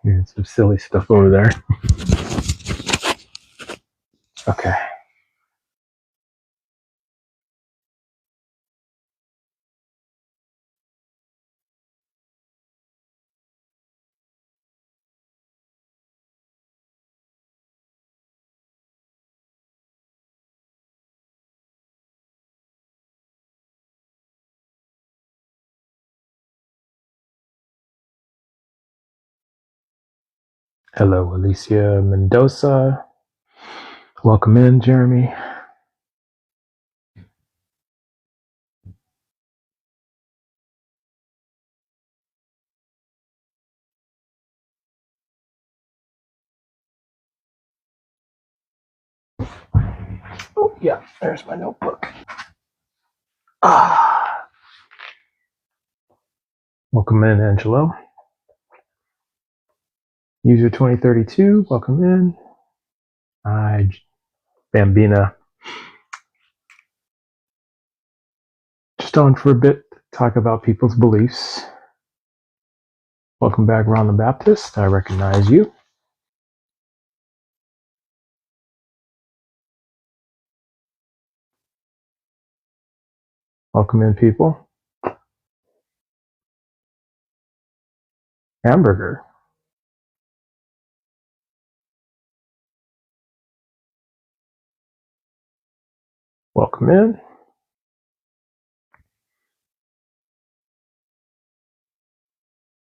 Yeah, some silly stuff over there. Okay. Hello, Alicia Mendoza. Welcome in, Jeremy. Oh, yeah, there's my notebook. Welcome in, Angelo. User 2032, welcome in. Hi, Bambina. Just on for a bit, talk about people's beliefs. Welcome back, Ron the Baptist. I recognize you. Welcome in, people. Hamburger. Welcome in.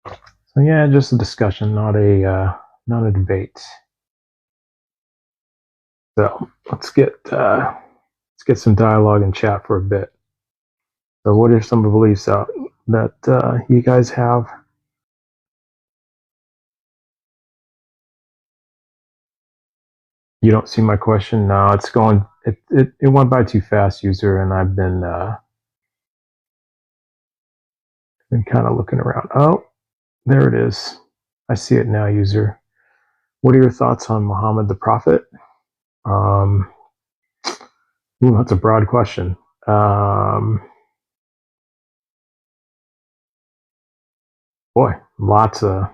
So yeah, just a discussion, not a debate. So let's get some dialogue and chat for a bit. So what are some of the beliefs that you guys have? You don't see my question? No, it's going. It went by too fast, user, and I've been kind of looking around. Oh, there it is. I see it now, user. What are your thoughts on Muhammad the Prophet? That's a broad question. Boy, lots of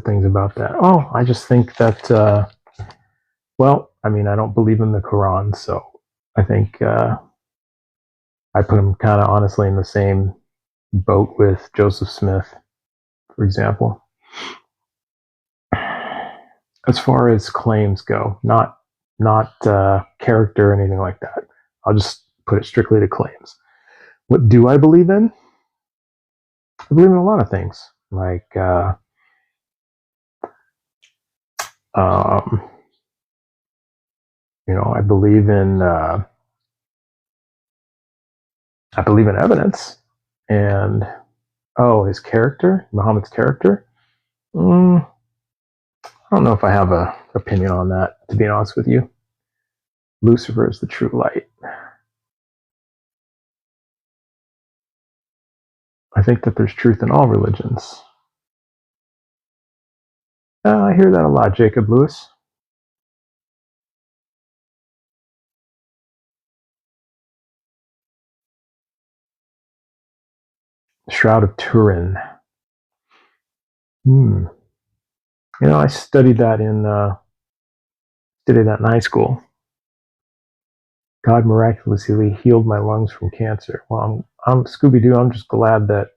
things about that. Oh, I just think that. Well, I mean, I don't believe in the Quran, so I think I put him kind of honestly in the same boat with Joseph Smith, for example. As far as claims go, not character or anything like that. I'll just put it strictly to claims. What do I believe in? I believe in a lot of things, like I believe in evidence, and his character, Muhammad's character. I don't know if I have an opinion on that, to be honest with you. Lucifer is the true light. I think that there's truth in all religions. I hear that a lot, Jacob Lewis. Shroud of Turin. I studied that in high school. God miraculously healed my lungs from cancer. Well, I'm Scooby-Doo. I'm just glad that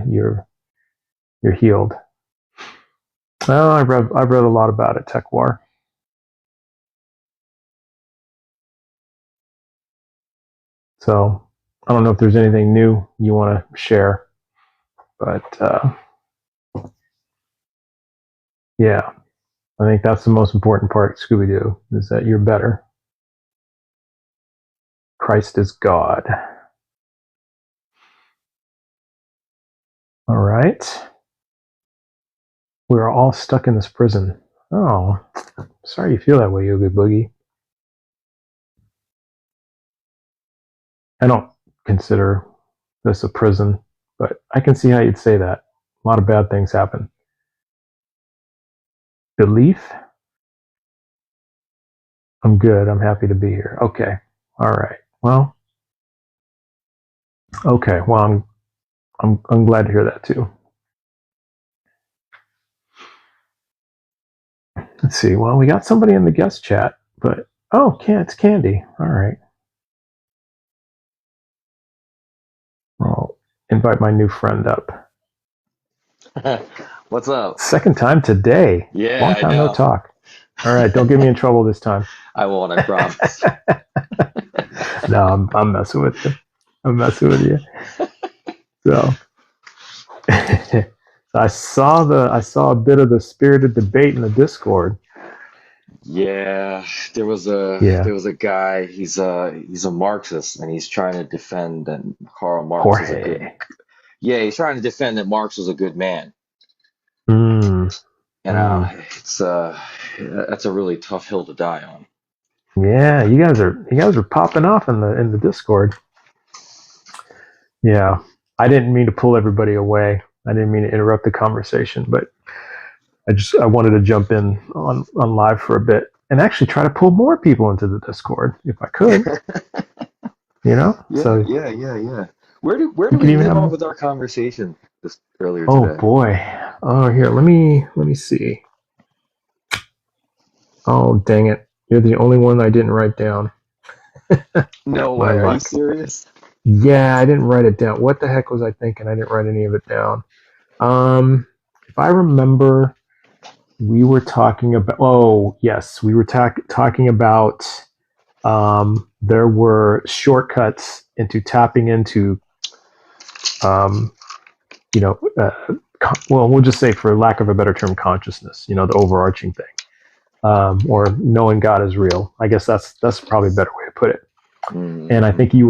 you're healed. Well, I've read a lot about it, Tech War. So I don't know if there's anything new you want to share, but yeah, I think that's the most important part, Scooby-Doo, is that you're better. Christ is God. All right. We're all stuck in this prison. Oh, sorry you feel that way, Yogi Boogie. I don't consider this a prison, but I can see how you'd say that. A lot of bad things happen. Belief? I'm good. I'm happy to be here. Okay. All right. Well, okay. Well, I'm glad to hear that too. Let's see. Well, we got somebody in the guest chat, but it's Candy. All right. I'll invite my new friend up. What's up? Second time today. Yeah, Long I time no know. talk. All right, don't get me in trouble this time. I won't, I promise. No, I'm messing with you. I'm messing with you. So, so I saw a bit of the spirited debate in the Discord. Yeah, there was a Yeah, guy, he's a Marxist and he's trying to defend that Karl Marx is a good Jorge. yeah, he's trying to defend that Marx was a good man. Mm, You know, mm. it's that's a really tough hill to die on. Yeah, you guys are popping off in the Discord. Yeah, I didn't mean to pull everybody away. I didn't mean to interrupt the conversation, but I wanted to jump in on live for a bit and actually try to pull more people into the Discord if I could. Yeah, So yeah, yeah, yeah. Where do we can we even leave off have. with our conversation this earlier Oh today? boy. Oh, here. Let me see. Oh dang it! You're the only one I didn't write down. No My way, are you luck. serious? Yeah, I didn't write it down. What the heck was I thinking? I didn't write any of it down. Um, if I remember, we were talking about. Oh yes, we were talking about. There were shortcuts into tapping into. Um, you know, well, we'll just say, for lack of a better term, consciousness. The overarching thing, or knowing God is real. I guess that's probably a better way to put it. And I think Mm-hmm. you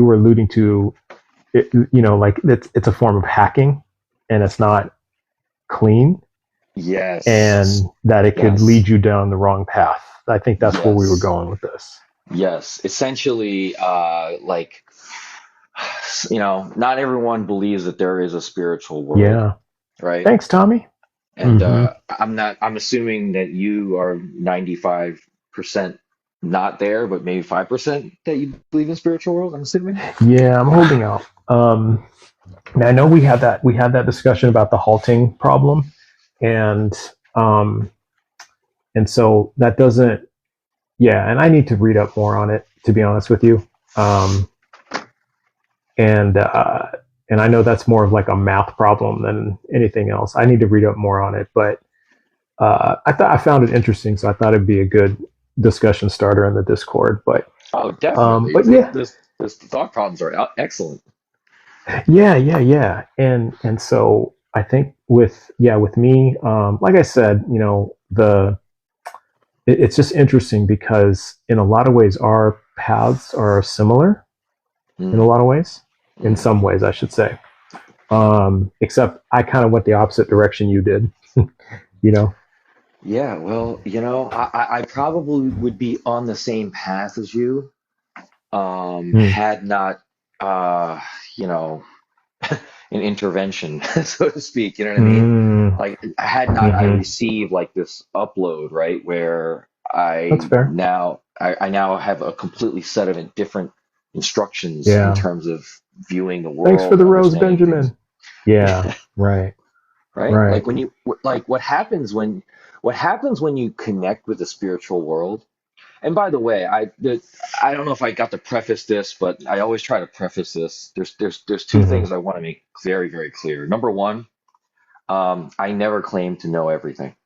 were alluding to it, like it's a form of hacking, and it's not clean, Yes. and that it could Yes. lead you down the wrong path. I think that's where we were Yes. going with this. Yes. Essentially, like, not everyone believes that there is a spiritual world, Yeah. right? Thanks, Tommy. And Mm-hmm. I'm assuming that you are 95% not there, but maybe 5% that you believe in spiritual world, I'm assuming. Yeah, I'm holding out. And I know we had that discussion about the halting problem, and um, and so that doesn't. Yeah, and I need to read up more on it, to be honest with you. Um, and and I know that's more of like a math problem than anything else. I need to read up more on it, but I found it interesting, so I thought it'd be a good discussion starter in the Discord. But Oh, definitely. yeah, This thought problems are excellent. yeah, and so I think with me, like I said, it's just interesting because in a lot of ways our paths are similar in a Mm, lot of ways, in mm. some ways I should say. Except I kind of went the opposite direction you did. you know. Yeah, well, I probably would be on the same path as you, Mm, had not, uh, you know, an intervention, so to speak. You know what I mean? mm, Like, had not I mm-hmm. received like this upload, right, where That's fair. I now have a completely set of different instructions in Yeah. terms of viewing the Thanks for world the and rose, understanding things. Benjamin. Yeah. Right. Right? Right. Like what happens when you connect with the spiritual world. And by the way, I don't know if I got to preface this, but I always try to preface this. There's two Mm-hmm. things I want to make very, very clear. Number one, I never claim to know everything.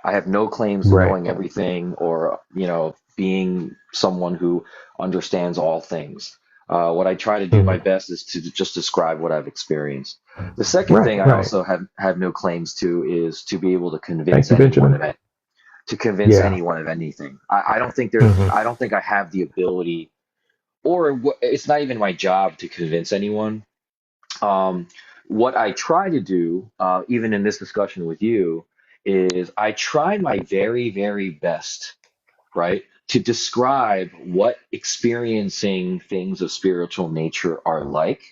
I have no claims to Right. knowing everything or, being someone who understands all things. What I try to do my Mm-hmm. best is to just describe what I've experienced. The second Right. thing I Right. also have no claims to is to be able to Thank convince you, anyone Benjamin. of it, to convince Yeah. anyone of anything. Mm-hmm. I don't think I have the ability, or it's not even my job to convince anyone. Um, what I try to do, even in this discussion with you, is I try my very, very best, right, to describe what experiencing things of spiritual nature are like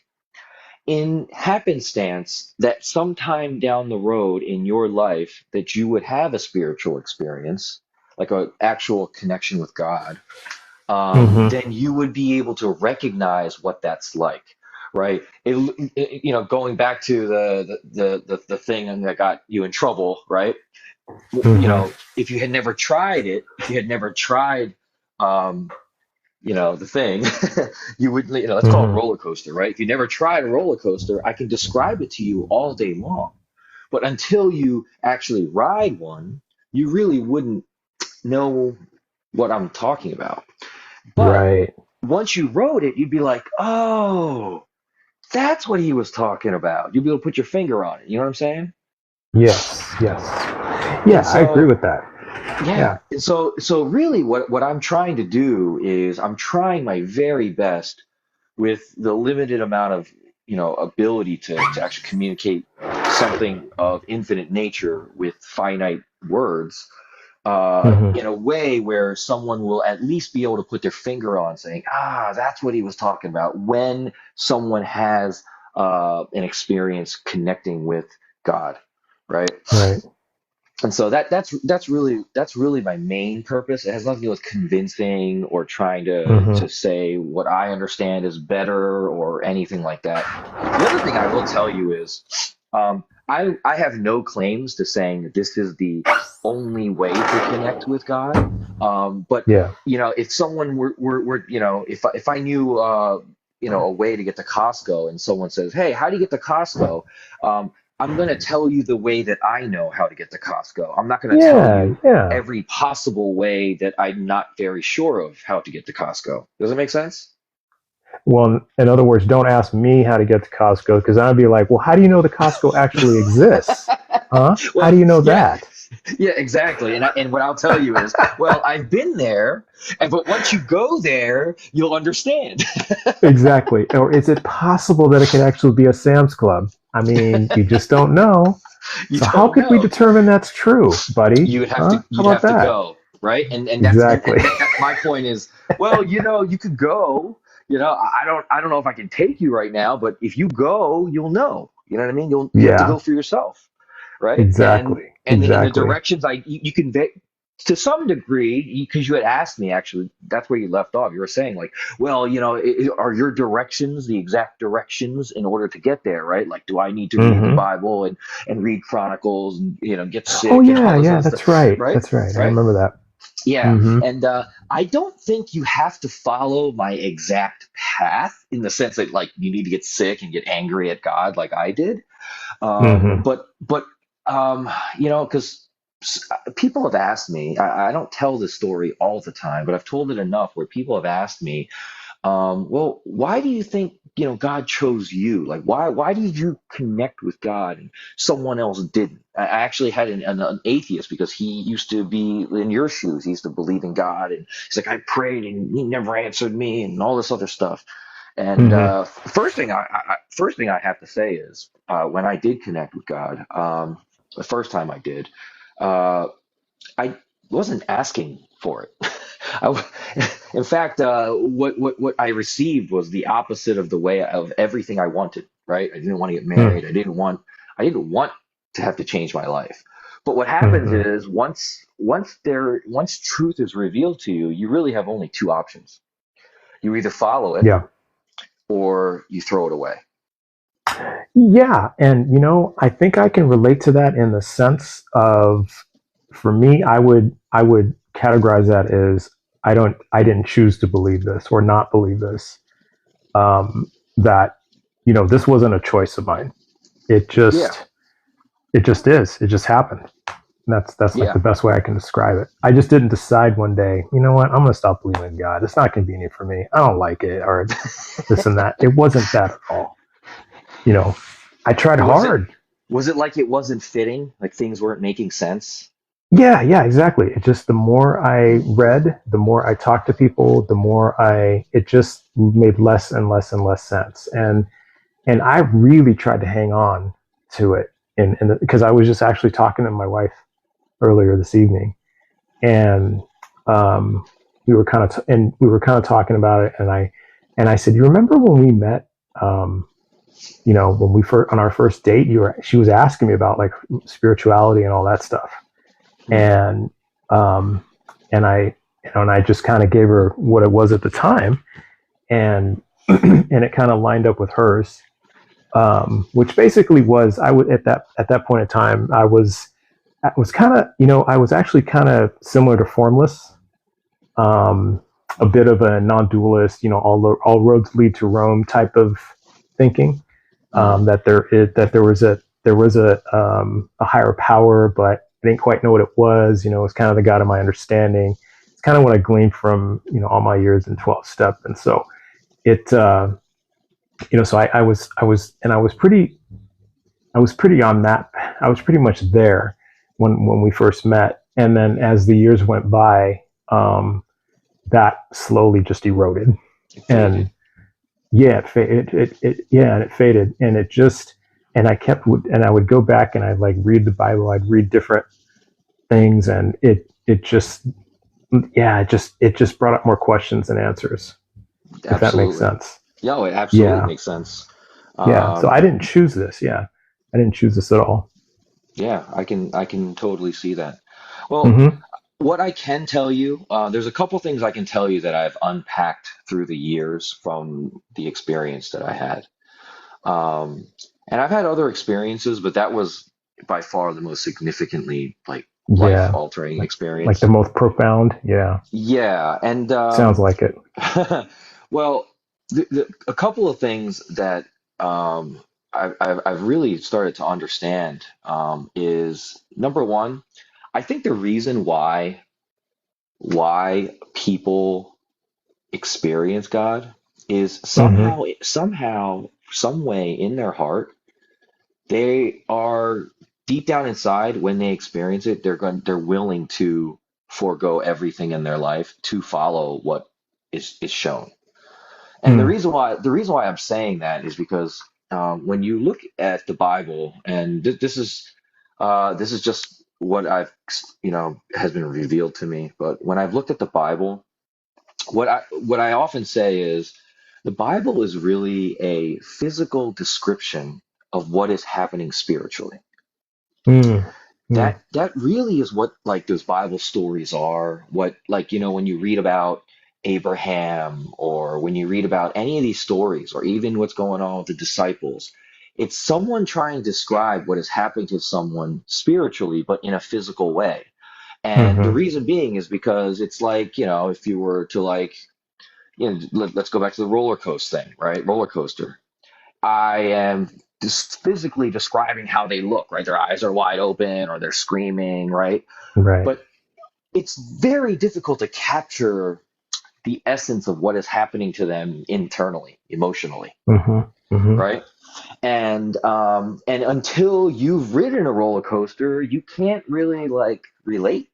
in happenstance that sometime down the road in your life that you would have a spiritual experience, like an actual connection with God, Mm-hmm. then you would be able to recognize what that's like, right? Going back to the thing that got you in trouble, right? Hmm. if you had never tried it, if you had never tried, um, the thing, you would, let's call it Hmm. roller coaster, right? If you never tried a roller coaster, I can describe it to you all day long. But until you actually ride one, you really wouldn't know what I'm talking about. But Right. once you rode it, you'd be like, oh, that's what he was talking about. You'd be able to put your finger on it. You know what I'm saying? Yes. Yes. And Yeah, I agree so, with that. yeah. Yeah. And so really what I'm trying to do is I'm trying my very best with the limited amount of, ability to actually communicate something of infinite nature with finite words, Hmm. in a way where someone will at least be able to put their finger on saying, that's what he was talking about when someone has an experience connecting with God, right? Right. And so that's really my main purpose. It has nothing to do with convincing or trying to Hmm. to say what I understand is better or anything like that. The other thing I will tell you is, I have no claims to saying that this is the only way to connect with God. But Yeah. if someone were if I knew a way to get to Costco and someone says, "Hey, how do you get to Costco?" Um, I'm going to tell you the way that I know how to get to Costco. I'm not going to tell Yeah. you Yeah. every possible way that I'm not very sure of how to get to Costco. Does that make sense? Well, in other words, don't ask me how to get to Costco because I'd be like, well, how do you know the Costco actually exists? Huh? How Well, do you know yeah, that? yeah, exactly. And what I'll tell you is, well, I've been there, but once you go there, you'll understand. Exactly. Or is it possible that it could actually be a Sam's Club? I mean, you just don't know. You So how don't could we know. determine that's true, buddy? You would have to Huh? How you'd about have to that? go, right? And that's Exactly. my point is, well, you could go. I don't know if I can take you right now, but if you go, you'll know. You know what I mean? You have to Yeah. go for yourself, right? And Exactly. and in the Exactly. directions you can to some degree, because you had asked me, actually, that's where you left off. You were saying like, well, are your directions the exact directions in order to get there, right? Like, do I need to read the Hmm. Bible and read Chronicles and get Oh sick and all yeah, this yeah. other stuff, That's right. right? That's right. I Right? remember that. Yeah. Hmm. And I don't think you have to follow my exact path in the sense that like you need to get sick and get angry at God like I did. Hmm. But because people have asked me, I don't tell this story all the time, but I've told it enough where people have asked me, well, why do you think God chose you? Like, why did you connect with God and someone else didn't? I actually had an atheist because he used to be in your shoes. He used to believe in God, and he's like, I prayed and he never answered me, and all this other stuff. And Hmm. first thing I have to say is, when I did connect with God, the first time I did, uh, I wasn't asking for it. In fact, what I received was the opposite of the way of everything I wanted. Right? I didn't want to get married. I didn't want to have to change my life. But what happens Hmm. is once truth is revealed to you, you really have only two options. You either follow it Yeah. or you throw it away. Yeah, and I think I can relate to that in the sense of, for me, I would categorize that as I didn't choose to believe this or not believe this. That this wasn't a choice of mine. It Yeah, just it just is. It just happened. And that's like yeah. the best way I can describe it. I just didn't decide one day, you know what, I'm gonna stop believing in God. It's not convenient for me. I don't like it or this and that. It wasn't that at all. You know, I tried Was it hard. was it like it wasn't fitting, like things weren't making sense? Yeah, yeah, exactly. It just, the more I read, the more I talked to people, the more it just made less and less and less sense. And I really tried to hang on to it, because I was just actually talking to my wife earlier this evening, and um, we were kind of talking about it, and I said, you remember when we met? Um, when we first, on our first date, she was asking me about like spirituality and all that stuff, Hmm. and um, and I just kind of gave her what it was at the time, and and it kind of lined up with hers, which basically was, I would, at that point in time, I was kind of, I was actually kind of similar to Formless, um, a bit of a non-dualist, all roads lead to Rome type of thinking. Mm, That there was a higher power, but I didn't quite know what it was. It was kind of the God of my understanding. It's kind of what I gleaned from all my years in 12 step, and so it so I was pretty on that. I was pretty much there when we first met, and then as the years went by, that slowly just eroded, it faded. and yeah, and it faded, and it just, and I would go back and I'd like read the Bible, I'd read different things, and it just, yeah, it just brought up more questions than answers, if that makes Absolutely. sense. No, it absolutely Yeah, makes sense. yeah. So Um, I didn't choose this. Yeah, I didn't choose this at all. yeah, I can totally see that. Well, Mm-hmm. what I can tell you, there's a couple things I can tell you that I've unpacked through the years from the experience that I had. Um, and I've had other experiences, but that was by far the most significantly like Yeah, life-altering like the experience. most profound. Yeah, Yeah, and sounds like it. well, a couple of things that I've really started to understand is number one, I think the reason why people experience God is Mm-hmm. somehow, some way in their heart, they are deep down inside when they experience it, they're willing to forego everything in their life to follow what is shown. And Mm. the reason why I'm saying that is because when you look at the Bible, and this is just what I've has been revealed to me. But when I've looked at the Bible, what I often say is the Bible is really a physical description of what is happening spiritually. Mm. Mm. That really is what like those Bible stories are. What like when you read about Abraham or when you read about any of these stories or even what's going on with the disciples, it's someone trying to describe what is happening to someone spiritually, but in a physical way. And the Mm-hmm. reason being is because it's like, if you were to like, let's go back to the roller coaster thing, right? Roller coaster. I am just physically describing how they look, right? Their eyes are wide open or they're screaming, right? Right. But it's very difficult to capture the essence of what is happening to them internally, emotionally, Mm-hmm. Mm-hmm. right? And until you've ridden a roller coaster, you can't really like relate.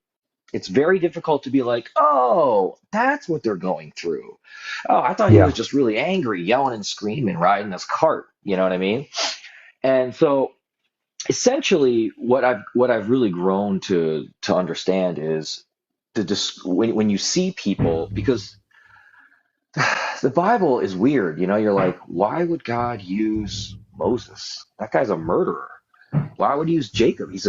It's very difficult to be like, oh, that's what they're going through. Oh, I thought he was Yeah. just really angry, yelling and screaming, riding this cart. You know what I mean? And so essentially what I've really grown to understand is when you see people, because the Bible is weird, you're like, why would God use Moses? That guy's a murderer. Why would he use Jacob? He's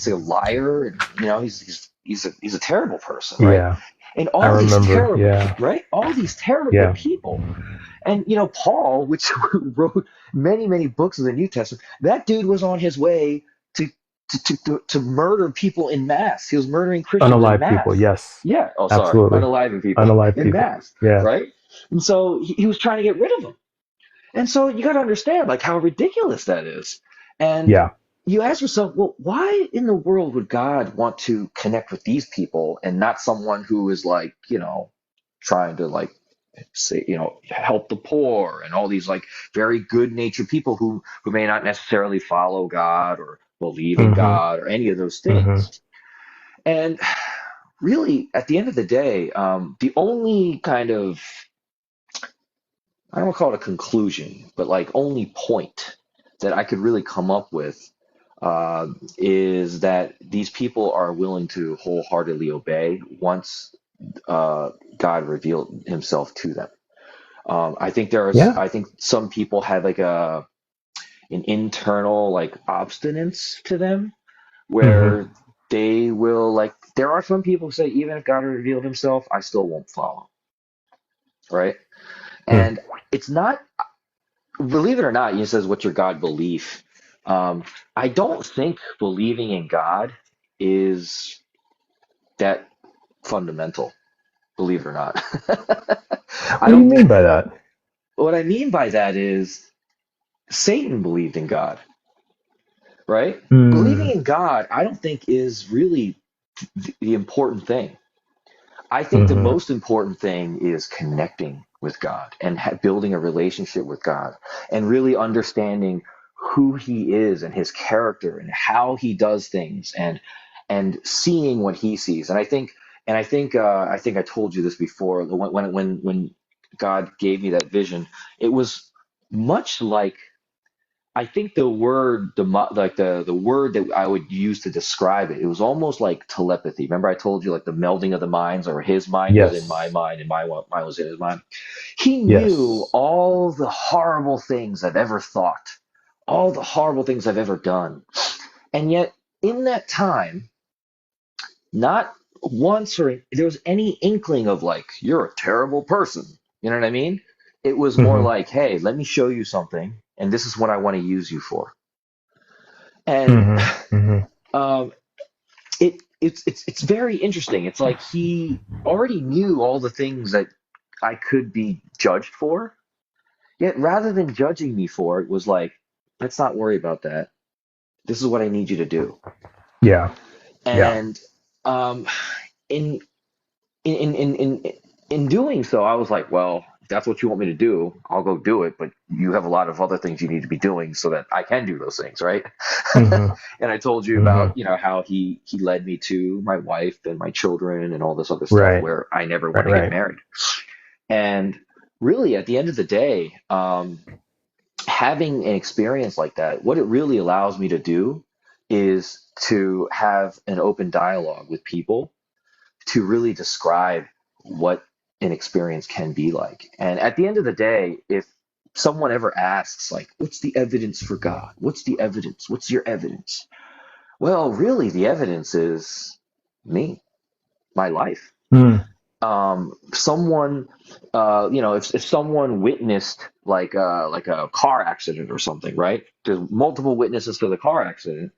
a liar, and he's a terrible person, right? Yeah. And I all these remember. terrible, Yeah. right? All these terrible Yeah. people. And Paul, which wrote many books of the New Testament, that dude was on his way to to murder people in mass. He was murdering Christians in Unalive people. mass. Yes. Yeah. Oh, sorry, Absolutely. unaliving people Unalive in people. mass, Yeah. right? And so he was trying to get rid of them. And so you got to understand like how ridiculous that is. And Yeah. you ask yourself, well, why in the world would God want to connect with these people and not someone who is like, trying to like say, help the poor and all these like very good natured people who may not necessarily follow God or believe in Mm-hmm. God or any of those Mm-hmm. things. And really, at the end of the day, the only kind of I don't want to call it a conclusion, but like only point that I could really come up with uh, is that these people are willing to wholeheartedly obey once uh, God revealed Himself to them. Yeah. I think some people have like an internal like obstinance to them Mm-hmm. where they will like. There are some people who say even if God revealed Himself, I still won't follow, right? Mm. And it's not believe it or not, you says, what's your God belief? I don't think believing in God is that fundamental, believe it or not. What I do you don't, mean by that? what I mean by that is Satan believed in God, right? Believing Mm, in God, I don't think is really the important thing. I think the hmm most important thing is connecting with God and building a relationship with God and really understanding who he is and his character and how he does things and seeing what he sees. I think I told you this before when God gave me that vision, it was much like I think the word, the word that I would use to describe it, it was almost like telepathy. Remember, I told you like the melding of the minds, or his mind was in my Yes. mind, and mind was in his mind. He knew Yes. all the horrible things I've ever thought, all the horrible things I've ever done, and yet in that time, not once or there was any inkling of like you're a terrible person. You know what I mean? It was more hmm like, hey, let me show you something, and this is what I want to use you for. And hmm hmm um, it's very interesting. It's like he already knew all the things that I could be judged for. Yet rather than judging me for it, was like, let's not worry about that. This is what I need you to do. Yeah. Yeah. And um, in in in in in doing so, I was like, well, if that's what you want me to do, I'll go do it. But you have a lot of other things you need to be doing so that I can do those things, right? hmm And I told you hmm about, how he led me to my wife and my children and all this other stuff Right. where I never Right. want to get Right. married. And really, at the end of the day, having an experience like that, what it really allows me to do is to have an open dialogue with people to really describe what an experience can be like. And at the end of the day, if someone ever asks, like, what's the evidence for God? What's the evidence? What's your evidence? Well, really, the evidence is me, my life. Mm. Someone, if someone witnessed like a car accident or something, right? There's multiple witnesses to the car accident.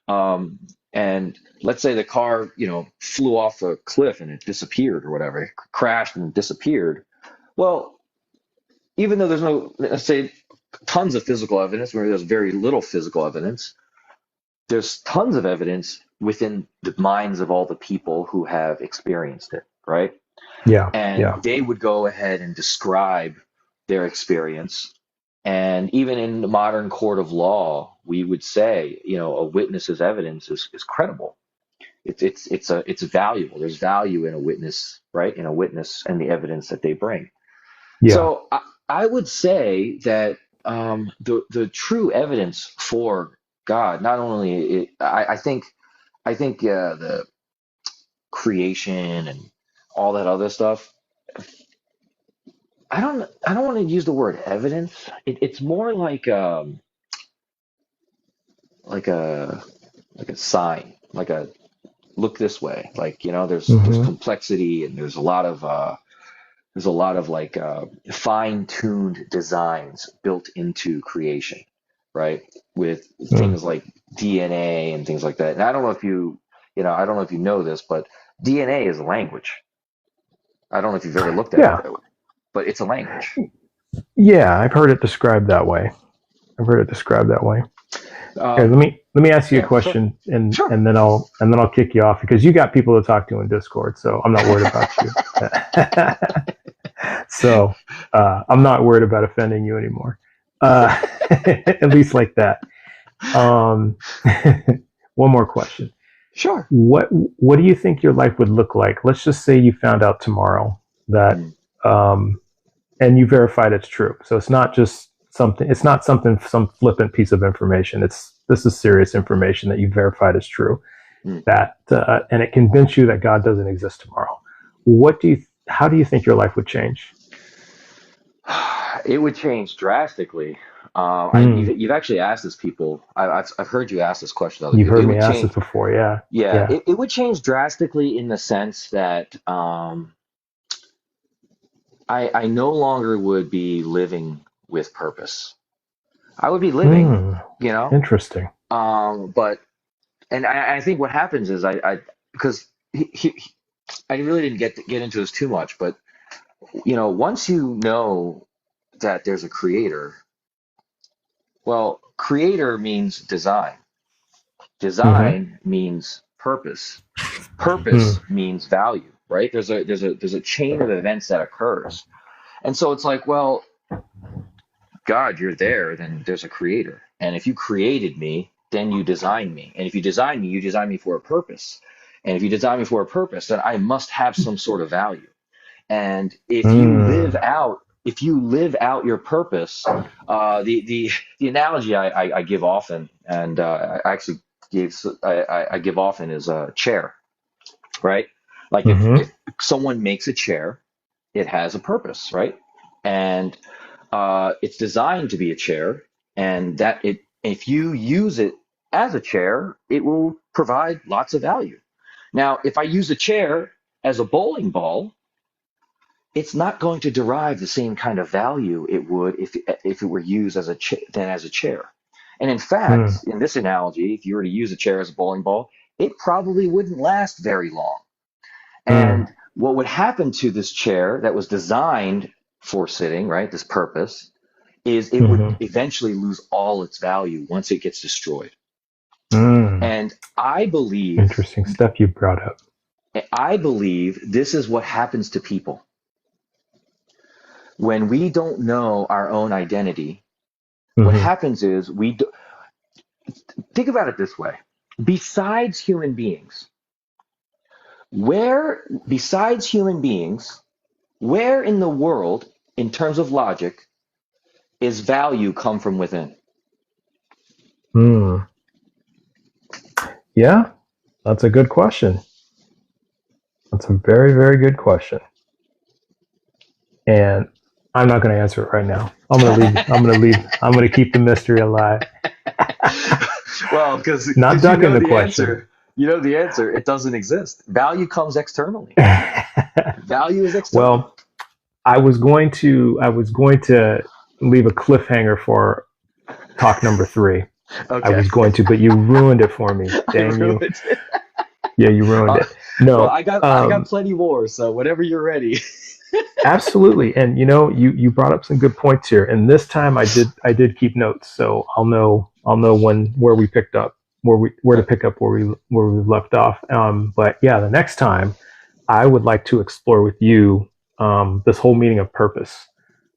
Um, and let's say the car, flew off a cliff and it disappeared or whatever, it crashed and disappeared. Well, even though there's no, let's say, tons of physical evidence, where there's very little physical evidence, there's tons of evidence within the minds of all the people who have experienced it, right? Yeah. And Yeah. they would go ahead and describe their experience. And even in the modern court of law, we would say, a witness's evidence is credible. It's valuable. There's value in a witness, right? In a witness and the evidence that they bring. Yeah. So I would say that the true evidence for God, not only I think the creation and all that other stuff. I don't want to use the word evidence. It's more like a like a sign, like a look this way. Like, there's hmm complexity and there's a lot of like fine-tuned designs built into creation, right? With Mm. things like DNA and things like that. And I don't know if I don't know if you know this, but DNA is a language. I don't know if you've ever looked at it Yeah. that way, but it's a language. Yeah. I've heard it described that way. I've heard it described that way. Here, Um, let me ask you a yeah, sure, question, and sure. I'll kick you off because you got people to talk to in Discord, so I'm not worried about you. So I'm not worried about offending you anymore. At least like that. Um, one more question. Sure. What do you think your life would look like? Let's just say you found out tomorrow that Mm, um, and you verified it's true. So it's not just something. It's not something some flippant piece of information. This is serious information that you verified is true. mm. That and it convinced you that God doesn't exist tomorrow. What do you? How do you think your life would change? It would change drastically. Hmm. You've actually asked this people. I've heard you ask this question to other You've people. It heard me would ask this change. before. Yeah. Yeah, Yeah. it would change drastically in the sense that I no longer would be living with purpose. I would be living, Hmm. you know, Interesting. but And I think what happens is because I really didn't get into this too much, but once you know that there's a creator, well, creator means design. Mm-hmm. Design means purpose. Mm. Purpose means value, right? There's a chain of events that occurs. And so it's like, well, God, you're there, then there's a creator. And if you created me, then you designed me. And if you design me for a purpose. And if you design me for a purpose, then I must have some sort of value. And Mm. if you live out your purpose, the analogy I give often, and I actually I give often is a chair, right? Like Mm-hmm. if someone makes a chair, it has a purpose, right? And it's designed to be a chair, and that it if you use it as a chair, it will provide lots of value. Now, if I use a chair as a bowling ball, it's not going to derive the same kind of value it would if it were used as a chair. And in Mm. fact, in this analogy, if you were to use a chair as a bowling ball, it probably wouldn't last very long. Mm. And what would happen to this chair that was designed for sitting, right, this purpose, is it would Mm-hmm. eventually lose all its value once it gets destroyed. Mm. And I believe, Interesting stuff you brought up. I believe this is what happens to people when we don't know our own identity. What Mm-hmm. happens is think about it this way: besides human beings, besides human beings, where in the world, in terms of logic, is value come from within? Mm. Yeah, that's a good question. That's a very, very good question. And I'm not going to answer it right now. I'm going to leave. I'm going to leave. I'm going to keep the mystery alive. Well, because Not you ducking know the the question. answer. You know the answer. It doesn't exist. Value comes externally. Value is external. Well, I was going to leave a cliffhanger for talk number 3. I Okay, was going to, but you ruined it for me. I Dang you. ruined it. Yeah, you ruined Uh, it. well, No, I got plenty more. So whenever you're ready. absolutely. And you brought up some good points here. And this time I did keep notes, so I'll know where we picked up where to pick up where we left off. But yeah, the next time I would like to explore with you this whole meaning of purpose,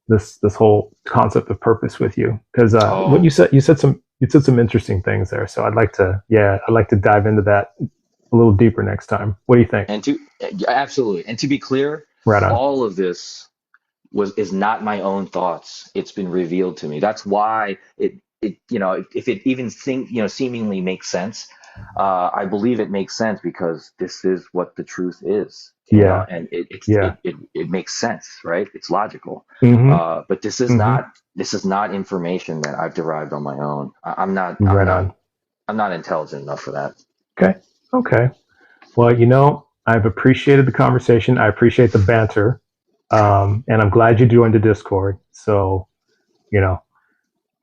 this whole concept of purpose with you, because what Oh, you said some interesting things there. So I'd like to dive into that a little deeper next time. What do you think? and to absolutely, and to be clear, Right on. all of this is not my own thoughts. It's been revealed to me. That's why if it even seemingly makes sense, I believe it makes sense because this is what the truth is. Yeah. And Yeah. it makes sense, right? It's logical. Mm-hmm. But Mm-hmm. this is not information that I've derived on my own. Right on. I'm not intelligent enough for that. Okay. Okay. Well, I've appreciated the conversation. I appreciate the banter. And I'm glad you joined the Discord. So, you know,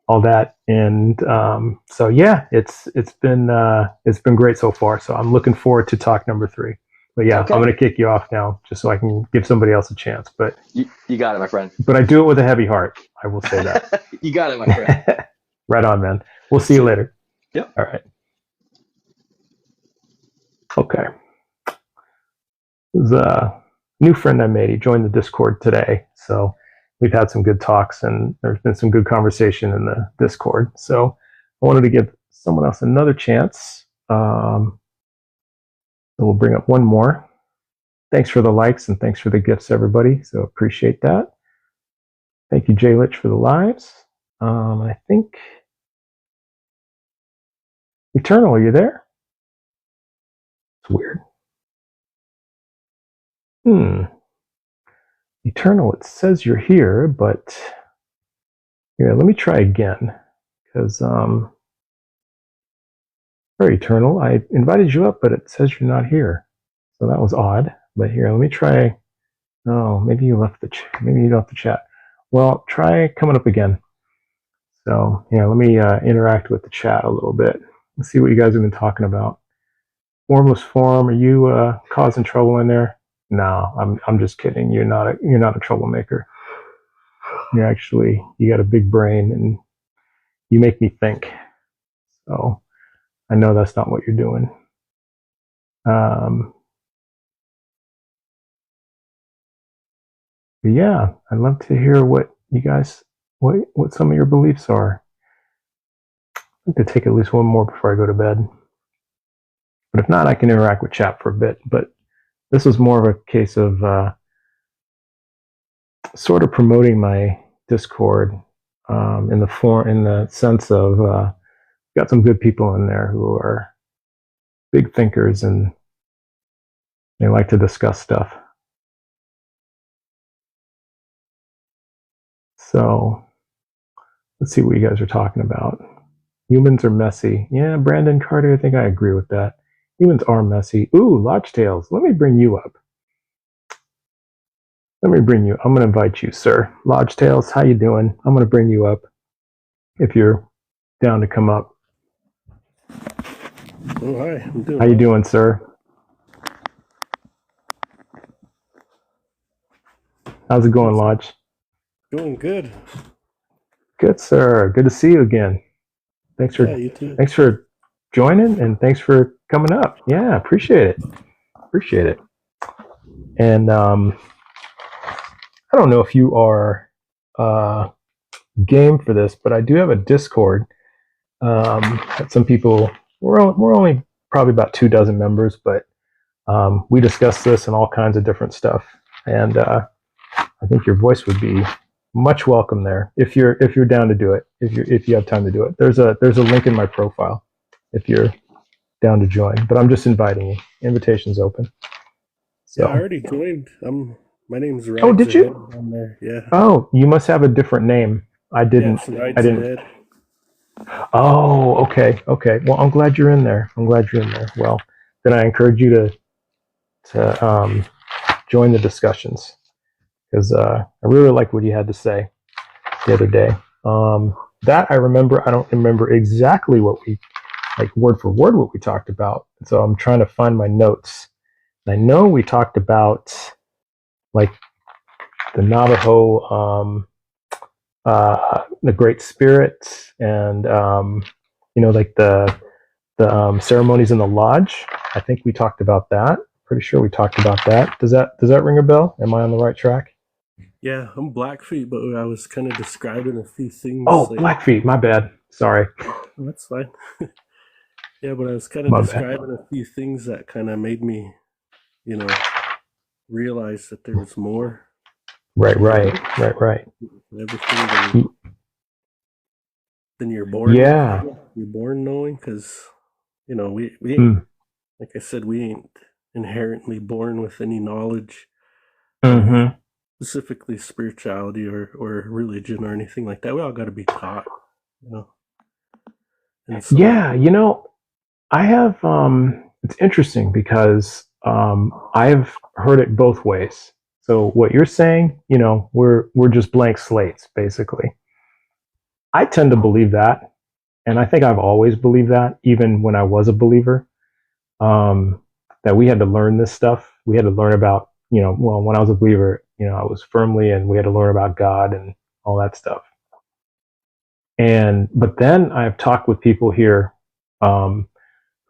all that. And so yeah, it's been great so far. So I'm looking forward to talk number 3. But yeah, I'm Okay, gonna kick you off now just so I can give somebody else a chance. But you got it, my friend. I do it with a heavy heart. I will say that. You got it, my friend. Right on, man. We'll see you See ya. later. Yep. All right. Okay. There's a new friend I made. He joined the Discord today. So we've had some good talks and there's been some good conversation in the Discord. So I wanted to give someone else another chance. So we'll bring up one more. Thanks for the likes and thanks for the gifts, everybody. So appreciate that. Thank you, Jay Litch, for the lives. I think Eternal, are you there? It's weird. Eternal, it says you're here, but yeah, let me try again because very Eternal. I invited you up, but it says you're not here. So that was odd. But here, let me try. Oh, maybe you left maybe you left the chat. Well, try coming up again. So yeah, let me interact with the chat a little bit. Let's see what you guys have been talking about. Formless Form, are you causing trouble in there? No, I'm just kidding. You're not a troublemaker. You got a big brain and you make me think. So I know that's not what you're doing. Yeah, I'd love to hear what you guys, what some of your beliefs are. I think to take at least one more before I go to bed. But if not, I can interact with chat for a bit. But this was more of a case of sort of promoting my Discord in the sense of got some good people in there who are big thinkers and they like to discuss stuff. So let's see what you guys are talking about. Humans are messy. Yeah, Brandon Carter, I think I agree with that. Humans are messy. Ooh, Lodge Tales. Let me bring you up. I'm going to invite you, sir. Lodge Tales, how you doing? I'm going to bring you up if you're down to come up. Oh, hi. I'm doing How you doing, sir? How's it going, Lodge? Going good. Good, sir. Good to see you again. Thanks for joining and thanks for coming up. Yeah, appreciate it. And I don't know if you are game for this, but I do have a Discord. That some people we're only probably about 24 members, but we discuss this and all kinds of different stuff. And I think your voice would be much welcome there if you're down to do it. If you have time to do it, there's a link in my profile if you're down to join. But I'm just inviting you. Invitation's open. So. Yeah, I already joined. My name's Rides. Oh, did you? On there. Yeah. Oh, you must have a different name. I didn't. Yeah, I didn't. Oh, okay. Well, I'm glad you're in there. Well, then I encourage you to join the discussions because I really liked what you had to say the other day. That I remember. I don't remember exactly what we, like word for word, what we talked about. So I'm trying to find my notes. I know we talked about like the Navajo, the Great Spirit, and like the ceremonies in the lodge. I think we talked about that. Pretty sure we talked about that. Does that ring a bell? Am I on the right track? Yeah, I'm Blackfeet, but I was kind of describing a few things. Oh, like, Blackfeet. My bad. Sorry. That's fine. Yeah, but I was kind of describing a few things that kind of made me, realize that there was more. Right. Everything than you're born. Yeah. You're born knowing, because we ain't, like I said, we ain't inherently born with any knowledge. Mm-hmm. Specifically spirituality or religion or anything like that. We all got to be taught, And so, yeah, I have. It's interesting because I've heard it both ways. So what you're saying, we're just blank slates, basically. I tend to believe that, and I think I've always believed that, even when I was a believer. That we had to learn this stuff. We had to learn about, when I was a believer, I was firmly, and we had to learn about God and all that stuff. But then I've talked with people here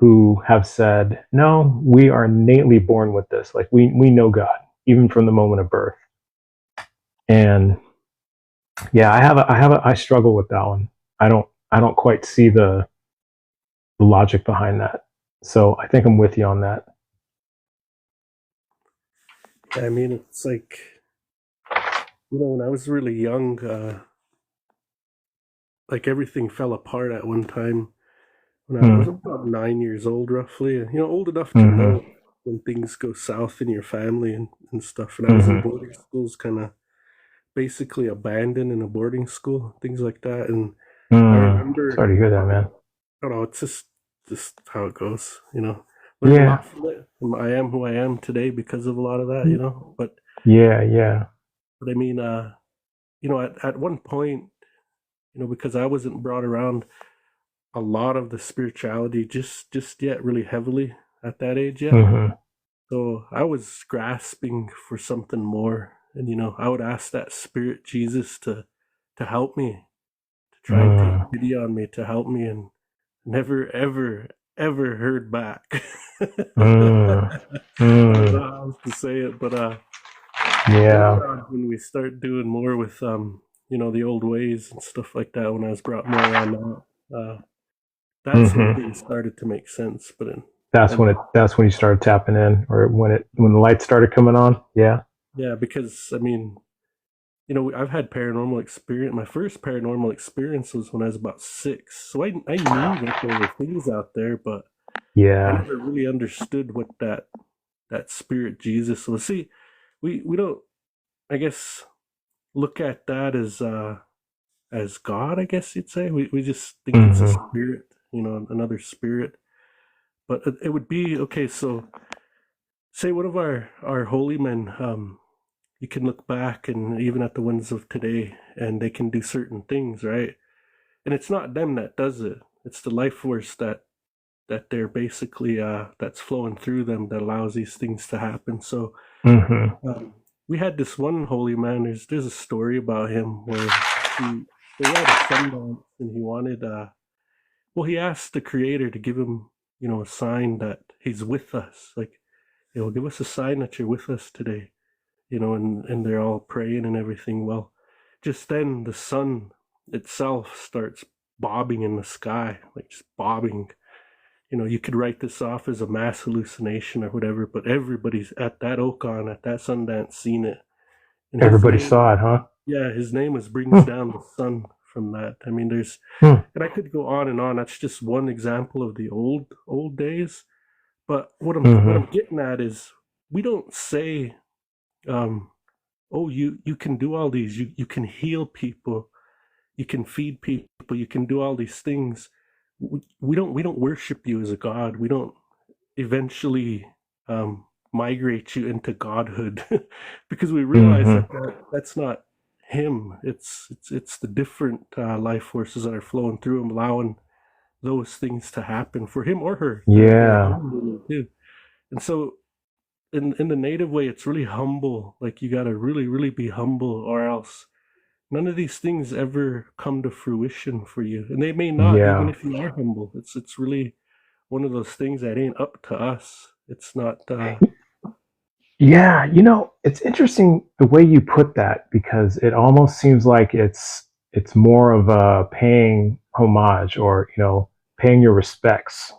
who have said, no, we are innately born with this. Like we know God even from the moment of birth. And yeah, I struggle with that one. I don't quite see the logic behind that. So I think I'm with you on that. I mean, it's like, when I was really young, like everything fell apart at one time when I was about 9 years old, roughly. Old enough to know when things go south in your family and stuff. And I was in boarding schools, kind of basically abandoned in a boarding school, things like that. And I remember. Sorry to hear that, man. I don't know. It's just how it goes, Learned Yeah. a lot from it. I am who I am today because of a lot of that, But yeah. But I mean, at one point, because I wasn't brought around a lot of the spirituality just yet really heavily at that age yet. Mm-hmm. So I was grasping for something more. And, I would ask that spirit Jesus to help me, to try and take pity on me, to help me, and never, ever, ever heard back. I don't know how else to say it, but yeah. later on, when we start doing more with the old ways and stuff like that, when I was brought more around that, that's when things started to make sense. But that's when you started tapping in, or when the lights started coming on. Yeah. Yeah, because I mean, I've had paranormal experience. My first paranormal experience was when I was about 6. So I knew that there were things out there, but I yeah. never really understood what that spirit Jesus was. See, we don't, I guess, look at that as God, I guess you'd say. We just think it's a spirit, another spirit. But it would be, okay, so say one of our holy men, you can look back and even at the ones of today, and they can do certain things, right? And it's not them that does it. It's the life force that they're basically that's flowing through them that allows these things to happen. So we had this one holy man. There's a story about him where they were at a sundown and he wanted he asked the creator to give him a sign that he's with us, like, give us a sign that you're with us today. And they're all praying and everything. Well, just then the sun itself starts bobbing in the sky, like just bobbing. You could write this off as a mass hallucination or whatever, but everybody's at that Okon, at that Sundance, seen it. And everybody saw it, huh? Yeah, his name was brings down the sun from that. I mean, there's, and I could go on and on. That's just one example of the old days. But what I'm getting at is, we don't say, you can do all these, you can heal people, you can feed people, you can do all these things. We don't worship you as a god. We don't eventually migrate you into godhood because we realize that that's not him. It's the different life forces that are flowing through him, allowing those things to happen for him or her. Yeah. And so in the native way, it's really humble. Like, you got to really, really be humble, or else none of these things ever come to fruition for you. And they may not, even if you are humble. It's really one of those things that ain't up to us. It's not. Yeah, it's interesting the way you put that, because it almost seems like it's more of a paying homage, or paying your respects,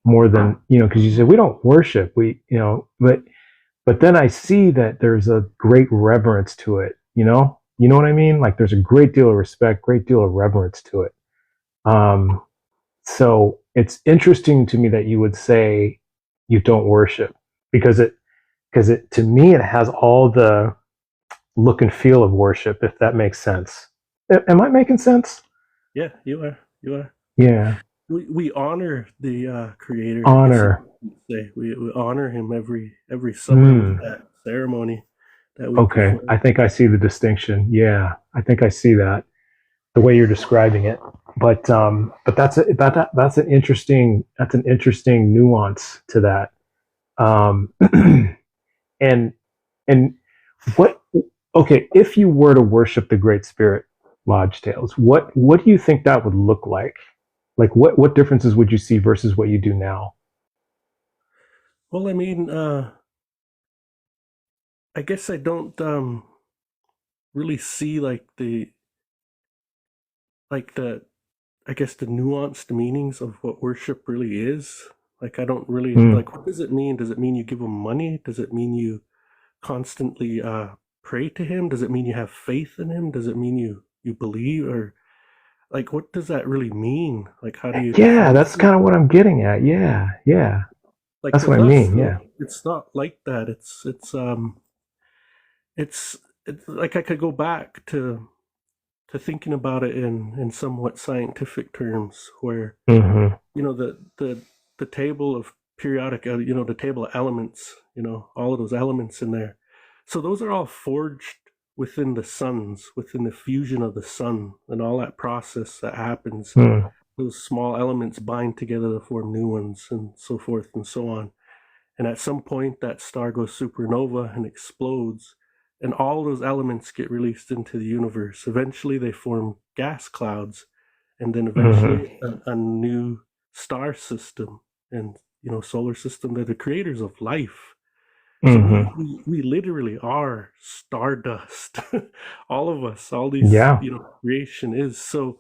more than because you said we don't worship, but then I see that there's a great reverence to it. You know what I mean? Like, there's a great deal of respect, great deal of reverence to it. So it's interesting to me that you would say you don't worship, because it to me, it has all the look and feel of worship, if that makes sense. Am I making sense? Yeah, you are. Yeah. We honor the creator. Honor. We honor him every summer with that ceremony that we perform. I think I see the distinction. Yeah, I think I see that, the way you're describing it. But that's an interesting nuance to that. And what? Okay, if you were to worship the Great Spirit Lodge Tales, what do you think that would look like? Like, what differences would you see versus what you do now? Well, I mean, I guess I don't really see the nuanced meanings of what worship really is. Like, I don't really like, what does it mean? Does it mean you give him money? Does it mean you constantly pray to him? Does it mean you have faith in him? Does it mean you believe? Or, like, what does that really mean? Like, how do you? Yeah, that's kind of what I'm getting at. Yeah. Like, that's what I mean. Yeah. It's not like that. It's like, I could go back to thinking about it in somewhat scientific terms, where the table of periodic, the table of elements, all of those elements in there. So those are all forged within the suns, within the fusion of the sun, and all that process that happens. those small elements bind together to form new ones, and so forth and so on. And at some point, that star goes supernova and explodes, and all those elements get released into the universe. Eventually, they form gas clouds, and then eventually a new star system and solar system. They're the creators of life. So we literally are stardust. All of us, all these creation is. So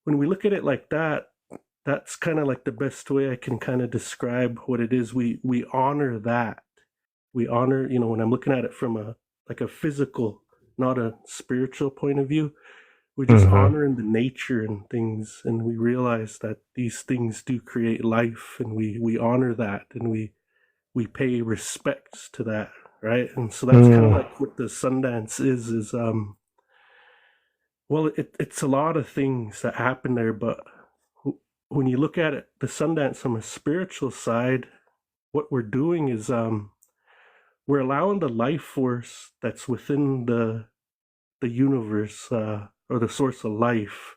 when we look at it like that, that's kind of like the best way I can kind of describe what it is. We honor that. We honor, when I'm looking at it from a physical, not a spiritual point of view, we're just honoring the nature and things, and we realize that these things do create life, and we honor that, and we pay respects to that, right? And so that's kind of like what the Sundance is well, it's a lot of things that happen there, but when you look at it, the Sundance from a spiritual side, what we're doing is we're allowing the life force that's within the universe, or the source of life,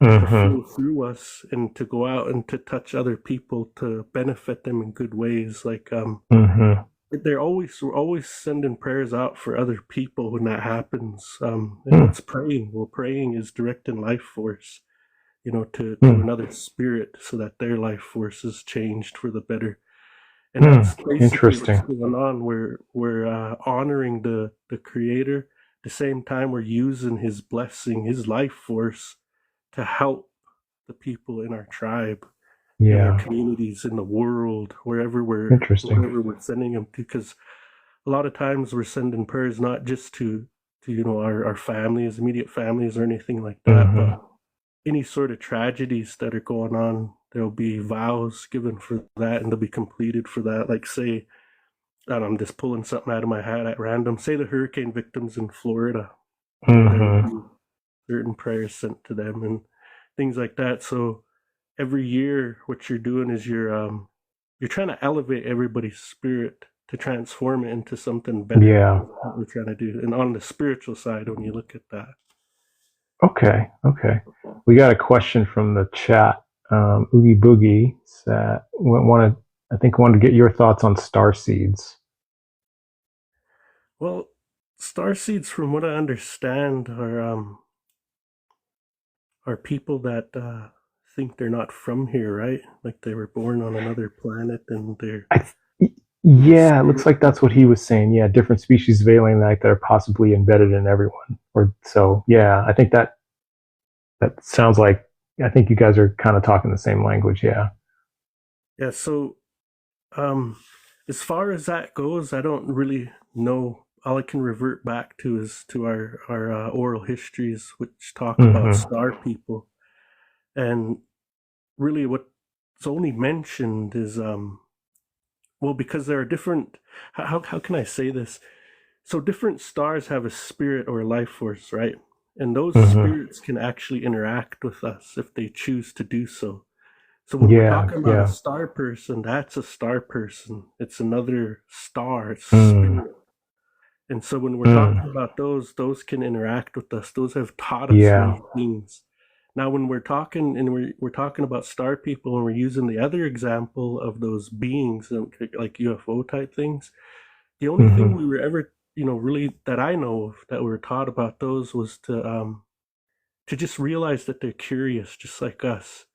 to flow through us and to go out and to touch other people, to benefit them in good ways. Like we're always sending prayers out for other people when that happens. And it's praying. Well, praying is directing life force, to another spirit, so that their life force is changed for the better. And that's basically what's going on. We're honoring the creator. At the same time, we're using his blessing, his life force, to help the people in our tribe, in our communities, in the world, wherever we're sending them to. Because a lot of times we're sending prayers not just to our families, immediate families, or anything like that, but any sort of tragedies that are going on. There'll be vows given for that, and they'll be completed for that. Like, say, and I'm just pulling something out of my hat at random. Say the hurricane victims in Florida. Certain prayers sent to them and things like that. So every year, what you're doing is you're trying to elevate everybody's spirit, to transform it into something better. Yeah, what we're trying to do. And on the spiritual side, when you look at that. Okay. We got a question from the chat. Oogie Boogie said, wanted to get your thoughts on star seeds. Well, star seeds, from what I understand, are people that think they're not from here, right? Like they were born on another planet, and they're it looks like that's what he was saying. Yeah, different species of alien life that are possibly embedded in everyone. Or so. Yeah, I think that sounds like. I think you guys are kind of talking the same language. Yeah. Yeah. So, as far as that goes, I don't really know. All I can revert back to is to our oral histories, which talk about star people, and really what's only mentioned is because there are different. How can I say this? So different stars have a spirit or a life force, right? And those spirits can actually interact with us if they choose to do so. So when we're talking about a star person, that's a star person. It's another star. It's spirit. And so when we're talking about those can interact with us. Those have taught us many things. Now, when we're talking about star people, and we're using the other example of those beings, like UFO type things, the only thing we were ever, really that I know of that we were taught about those was to just realize that they're curious, just like us.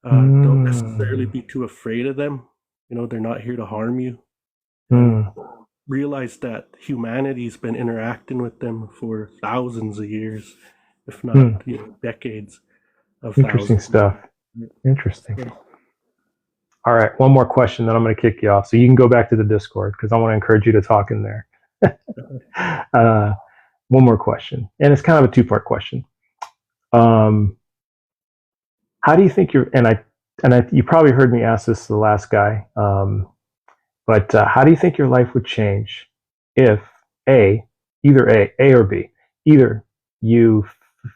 Don't necessarily be too afraid of them. They're not here to harm you. Realize that humanity's been interacting with them for thousands of years, if not decades of interesting stuff. Interesting. All right, one more question, then I'm going to kick you off. So you can go back to the Discord, because I want to encourage you to talk in there. One more question, and it's kind of a two-part question. How do you think you probably heard me ask this to the last guy, but how do you think your life would change if either A or B, either you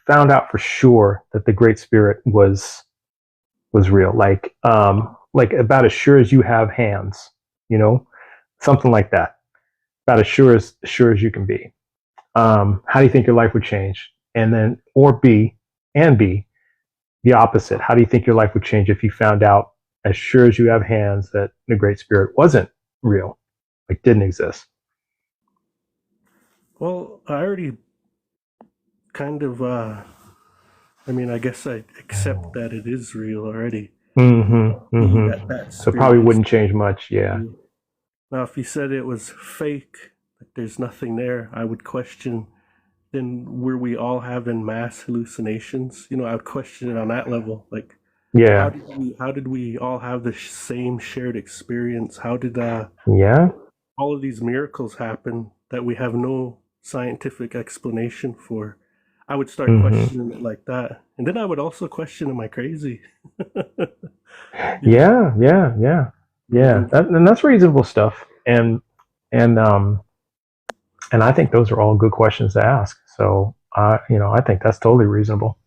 found out for sure that the Great Spirit was real, like about as sure as you have hands, something like that, about as sure as you can be. How do you think your life would change? And then, or B, the opposite. How do you think your life would change if you found out, as sure as you have hands, that the Great Spirit wasn't real, like didn't exist? Well, I already kind of, I guess I accept that it is real already. That So it probably spirit wouldn't change much. Yeah. Now, if you said it was fake, like there's nothing there, I would question, then were we all having mass hallucinations? I would question it on that level. Like, Yeah. how did we all have the same shared experience? How did Yeah. all of these miracles happen that we have no scientific explanation for? I would start questioning it like that. And then I would also question, am I crazy? Yeah. And that's reasonable stuff. And I think those are all good questions to ask. So, I think that's totally reasonable.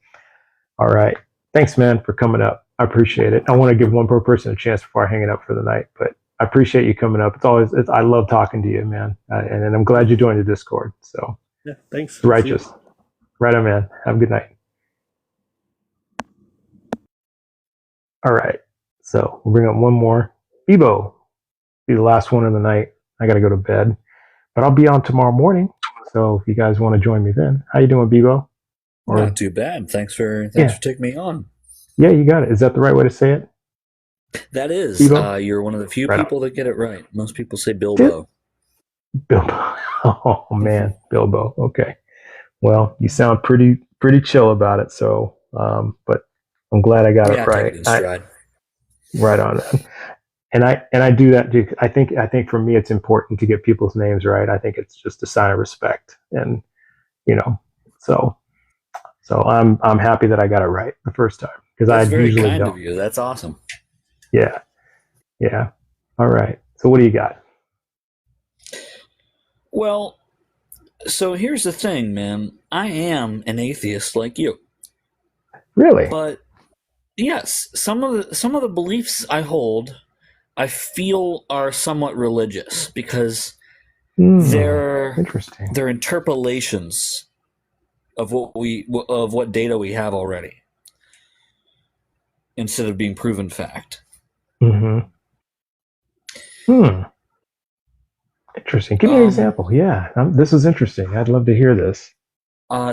All right. Thanks, man, for coming up. I appreciate it. I want to give one more person a chance before I hang it up for the night, but I appreciate you coming up. I love talking to you, man. And I'm glad you joined the Discord. So, yeah, thanks. Righteous. Right on, man. Have a good night. All right. So we'll bring up one more. Bibo, be the last one of the night. I got to go to bed, but I'll be on tomorrow morning. So if you guys want to join me then. How you doing, Bibo? Not too bad. Thanks for taking me on. Yeah, you got it. Is that the right way to say it? That is. You're one of the few people that get it right. Most people say Bilbo. Bilbo. Oh man, Bilbo. Okay. Well, you sound pretty chill about it. So, but I'm glad I got it right. Right on. And I do that too. I think for me it's important to get people's names right. I think it's just a sign of respect, and so I'm happy that I got it right the first time, because I usually don't. That's very kind of you. That's awesome. Yeah. All right. So what do you got? Well, so here's the thing, man. I am an atheist like you. Really? But yes, some of the beliefs I hold, I feel are somewhat religious, because they're interpolations of what data we have already, instead of being proven fact. Interesting. Give me an example. Yeah, this is interesting. I'd love to hear this.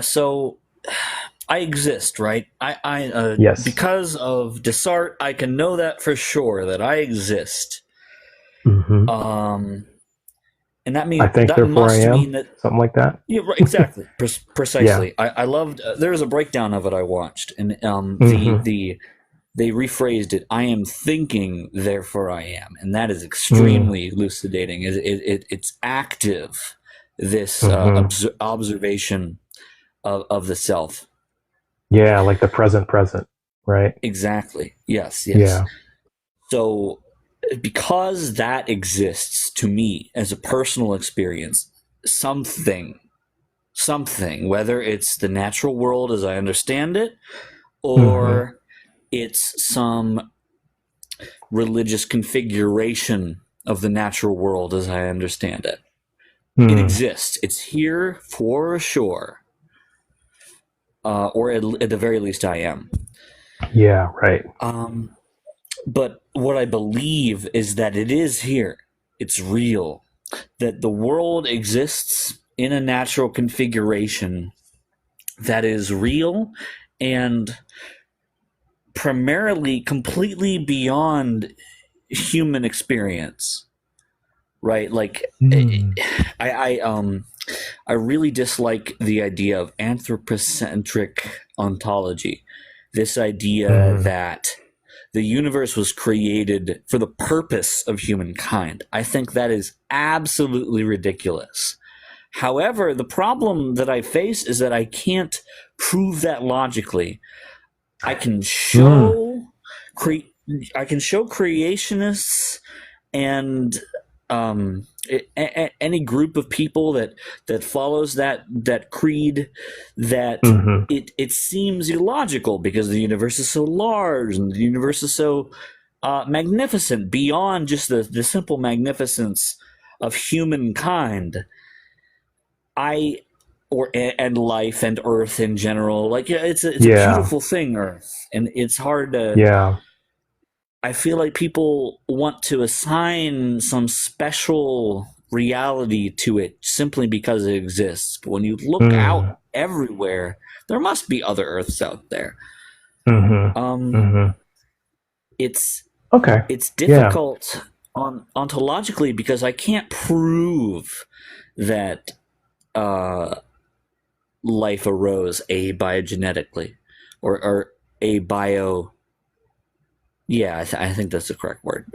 So I exist, right? Yes. Because of Desart, I can know that for sure, that I exist. And that means I think that therefore must I am, mean that, something like that. Yeah, right, exactly. Precisely. Yeah. I loved. There's a breakdown of it I watched, and they rephrased it. I am thinking, therefore I am, and that is extremely elucidating. It's active. This observation of the self. Yeah, like the present, right? Exactly. Yes. Yeah. So, because that exists to me as a personal experience, something, whether it's the natural world as I understand it, or it's some religious configuration of the natural world as I understand it, it exists. It's here for sure. Or at the very least I am. Yeah, right. But what I believe is that it is here. It's real. That the world exists in a natural configuration that is real and primarily completely beyond human experience. Right? Like, I really dislike the idea of anthropocentric ontology. This idea that the universe was created for the purpose of humankind. I think that is absolutely ridiculous. However, the problem that I face is that I can't prove that logically. I can show creationists and any group of people that follows that creed, that it seems illogical, because the universe is so large and the universe is so magnificent, beyond just the simple magnificence of humankind. I and life and Earth in general. Like, it's a beautiful thing, Earth, and it's hard to. Yeah. I feel like people want to assign some special reality to it simply because it exists. But when you look out everywhere, there must be other Earths out there. It's difficult ontologically because I can't prove that life arose abiogenetically or abio. Yeah, I think that's the correct word.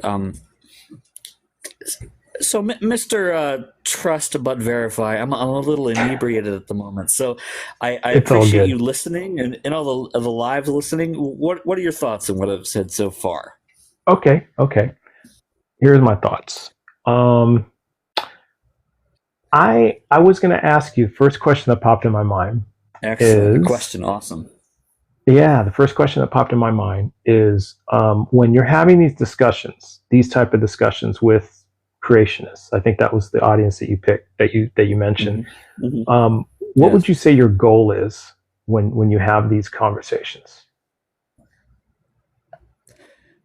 So, Mr. Trust but Verify, I'm a little inebriated at the moment. So, I appreciate you listening and all the live listening. What are your thoughts on what I've said so far? Okay. Here's my thoughts. I was going to ask you, first question that popped in my mind. Excellent. Good question. Awesome. Yeah, the first question that popped in my mind is when you're having these type of discussions with creationists. I think that was the audience that you picked, that you mentioned. What would you say your goal is when you have these conversations?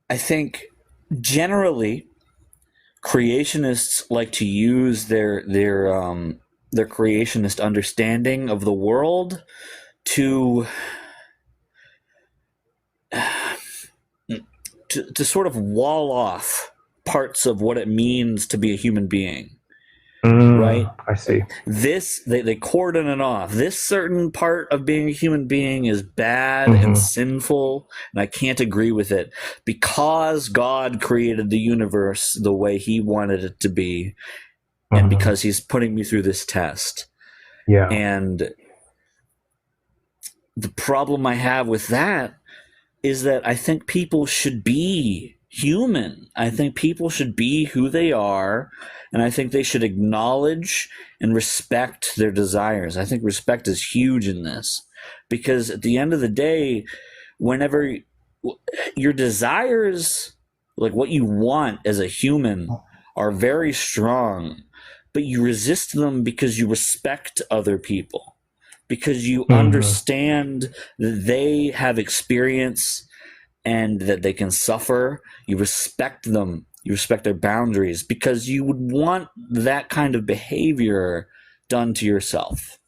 I think generally creationists like to use their creationist understanding of the world to sort of wall off parts of what it means to be a human being. Right? I see. This, they cordon it off. This certain part of being a human being is bad and sinful, and I can't agree with it because God created the universe the way he wanted it to be, and because he's putting me through this test. Yeah. And the problem I have with that is that I think people should be human. I think people should be who they are, and I think they should acknowledge and respect their desires. I think respect is huge in this, because at the end of the day, whenever your desires, like what you want as a human, are very strong, but you resist them because you respect other people, because you understand that they have experience and that they can suffer. You respect them. You respect their boundaries because you would want that kind of behavior done to yourself.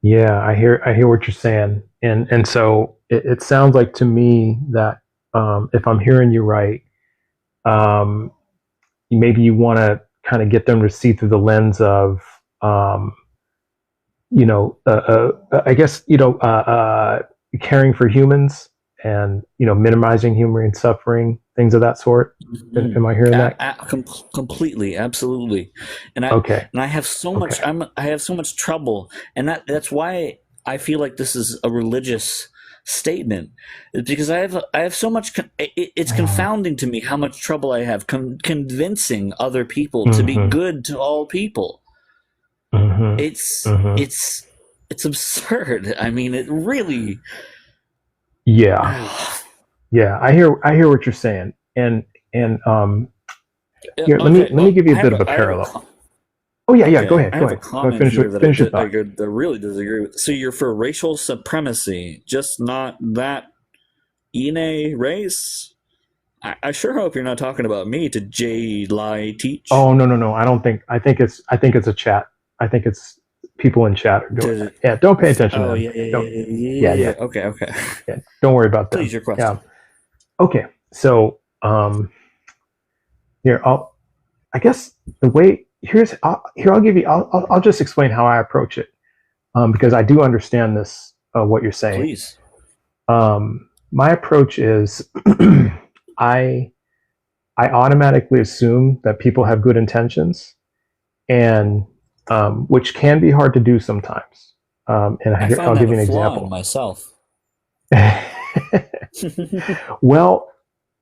Yeah, I hear what you're saying, and so it sounds like to me that if I'm hearing you right, maybe you want to kind of get them to see through the lens of, I guess caring for humans and minimizing human suffering, things of that sort. Am I hearing that? Completely, absolutely. And I have so much. I have so much trouble, and that's why I feel like this is a religious statement, because I have so much. It's confounding to me how much trouble I have convincing other people to be good to all people. It's absurd. I mean, it really. Yeah. Yeah, I hear what you're saying, and here, let me give you a bit of a parallel. Go ahead. Finish your thought. I really disagree with. So you're for racial supremacy, just not that Ine race. I sure hope you're not talking about me to J Lie teach. Oh no, I don't think. I think it's a chat. I think it's people in chat are doing it. Yeah, don't pay attention to them. Yeah. Okay. Yeah, don't worry about that. Please, your question. Yeah. Okay, so here I'll give you. I'll just explain how I approach it, because I do understand this what you're saying. Please. My approach is I automatically assume that people have good intentions, and which can be hard to do sometimes. And I'll give you an example. Myself. Well,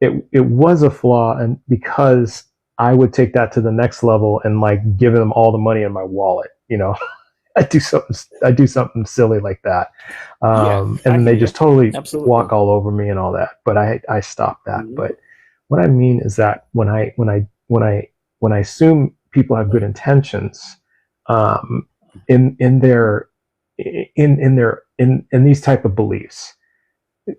it was a flaw, and because I would take that to the next level and like give them all the money in my wallet, I do something silly like that, and then they just totally walk all over me and all that. But I stopped that. But what I mean is that when I assume people have good intentions, in their in these type of beliefs.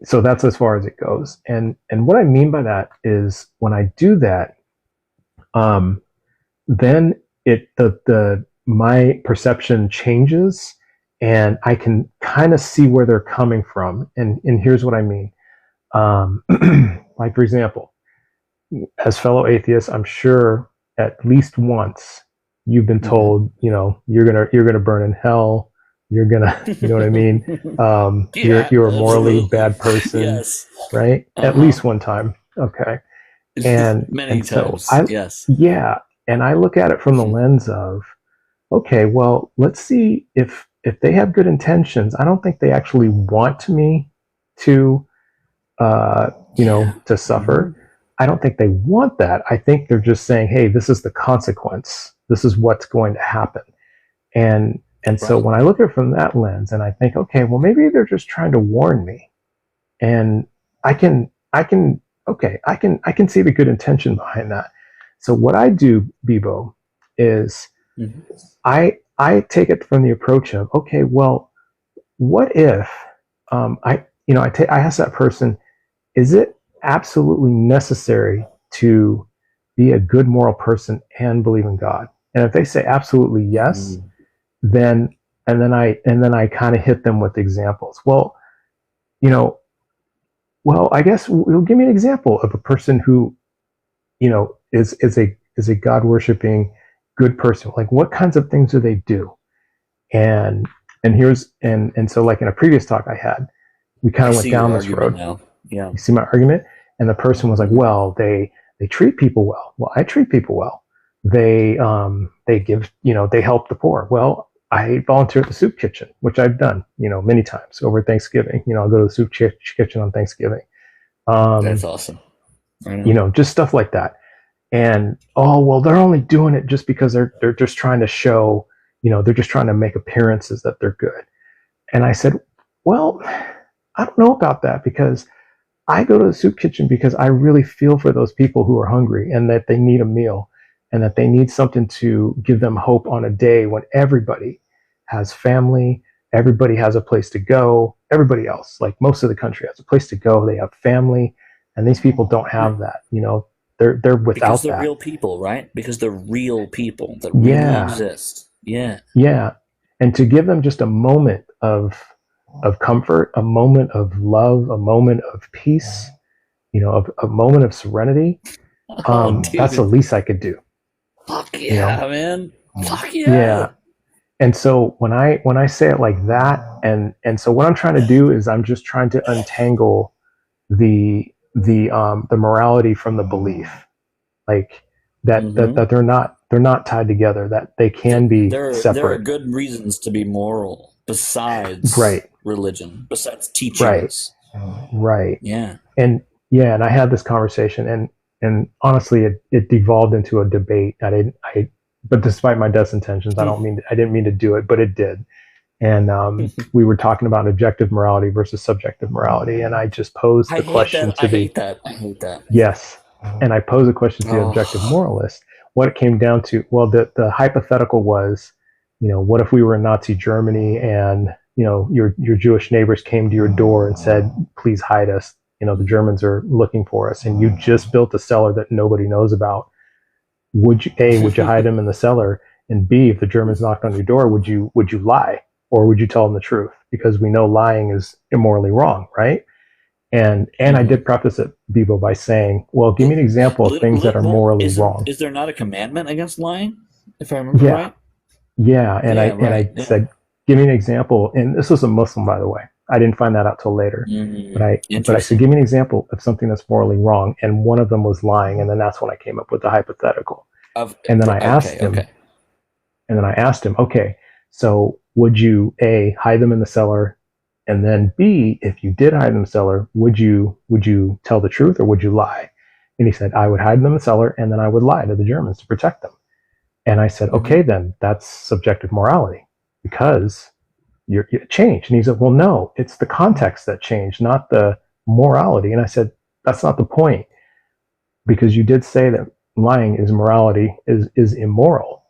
So that's as far as it goes. And what I mean by that is when I do that, then my perception changes, and I can kind of see where they're coming from. And here's what I mean. Like, for example, as fellow atheists, I'm sure at least once you've been told, you're gonna burn in hell. You're gonna, you know what I mean? You're a morally bad person, yes, right? At least one time, okay. And many times, so yes, yeah. And I look at it from the lens of, okay, well, let's see if they have good intentions. I don't think they actually want me to, to suffer. I don't think they want that. I think they're just saying, hey, this is the consequence. This is what's going to happen. And so when I look at it from that lens, and I think, okay, well, maybe they're just trying to warn me, and I can see the good intention behind that. So what I do, Bibo, is I take it from the approach of, okay, well, what if I ask that person, is it absolutely necessary to be a good moral person and believe in God? And if they say absolutely yes, then I kind of hit them with examples. Well, I guess we'll give me an example of a person who, is a God worshiping good person. Like, what kinds of things do they do? And so, like in a previous talk I had, we kind of went down this road. Now. Yeah. You see my argument? And the person was like, well, they treat people well. Well, I treat people well. They give, they help the poor. Well, I volunteer at the soup kitchen, which I've done, many times over Thanksgiving. I'll go to the soup kitchen on Thanksgiving. That's awesome. Just stuff like that. And, oh, well, they're only doing it just because they're just trying to show, they're just trying to make appearances that they're good. And I said, well, I don't know about that, because I go to the soup kitchen because I really feel for those people who are hungry and that they need a meal and that they need something to give them hope on a day when everybody has family, everybody has a place to go, everybody else, like most of the country, has a place to go, they have family, and these people don't have that. They're without because they're that. real people, right? Because they're real people that really exist. Yeah. And to give them just a moment of comfort, a moment of love, a moment of peace, a moment of serenity, that's the least I could do. Fuck yeah, man. Fuck yeah. Yeah. And so when I say it like that, and so what I'm trying to do is I'm just trying to untangle the morality from the belief, like that they're not tied together, that they can be separate. There are good reasons to be moral besides religion, besides teachings. Right. Yeah. And I had this conversation, and honestly, it devolved into a debate. But despite my best intentions, I didn't mean to do it, but it did. And we were talking about objective morality versus subjective morality, and I just posed the question to the. I hate that. Yes, and I posed a question to the objective moralist. What it came down to, well, the hypothetical was, what if we were in Nazi Germany and your Jewish neighbors came to your door and said, please hide us. The Germans are looking for us, and you just built a cellar that nobody knows about. Would you hide them in the cellar? And B, if the Germans knocked on your door, would you lie, or would you tell them the truth? Because we know lying is immorally wrong, right? And I did preface it, Bibo, by saying, well, give me an example of things that are morally wrong. Is there not a commandment against lying, if I remember right? Yeah, and I said, give me an example. And this was a Muslim, by the way. I didn't find that out till later. But I said, give me an example of something that's morally wrong. And one of them was lying. And then that's when I came up with the hypothetical. And then I asked him, okay, so would you A, hide them in the cellar? And then B, if you did hide them in the cellar, would you tell the truth or would you lie? And he said, I would hide them in the cellar and then I would lie to the Germans to protect them. And I said, okay, then that's subjective morality because you're changed. And he said, well, no, it's the context that changed, not the morality. And I said, that's not the point, because you did say that lying is morality, is immoral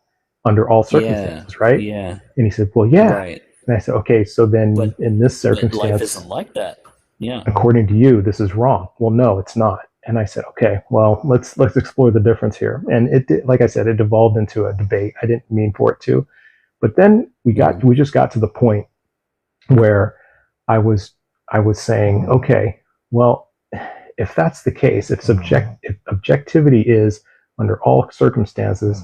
under all circumstances, right? Yeah. And he said, well, yeah. Right. And I said, okay, so then But in this life circumstance, isn't like that. Yeah. according to you, this is wrong. Well, no, it's not. And I said, okay, well, let's explore the difference here. And like I said, it devolved into a debate. I didn't mean for it to, but then we just got to the point where I was saying, okay, well, if that's the case, if objectivity is under all circumstances,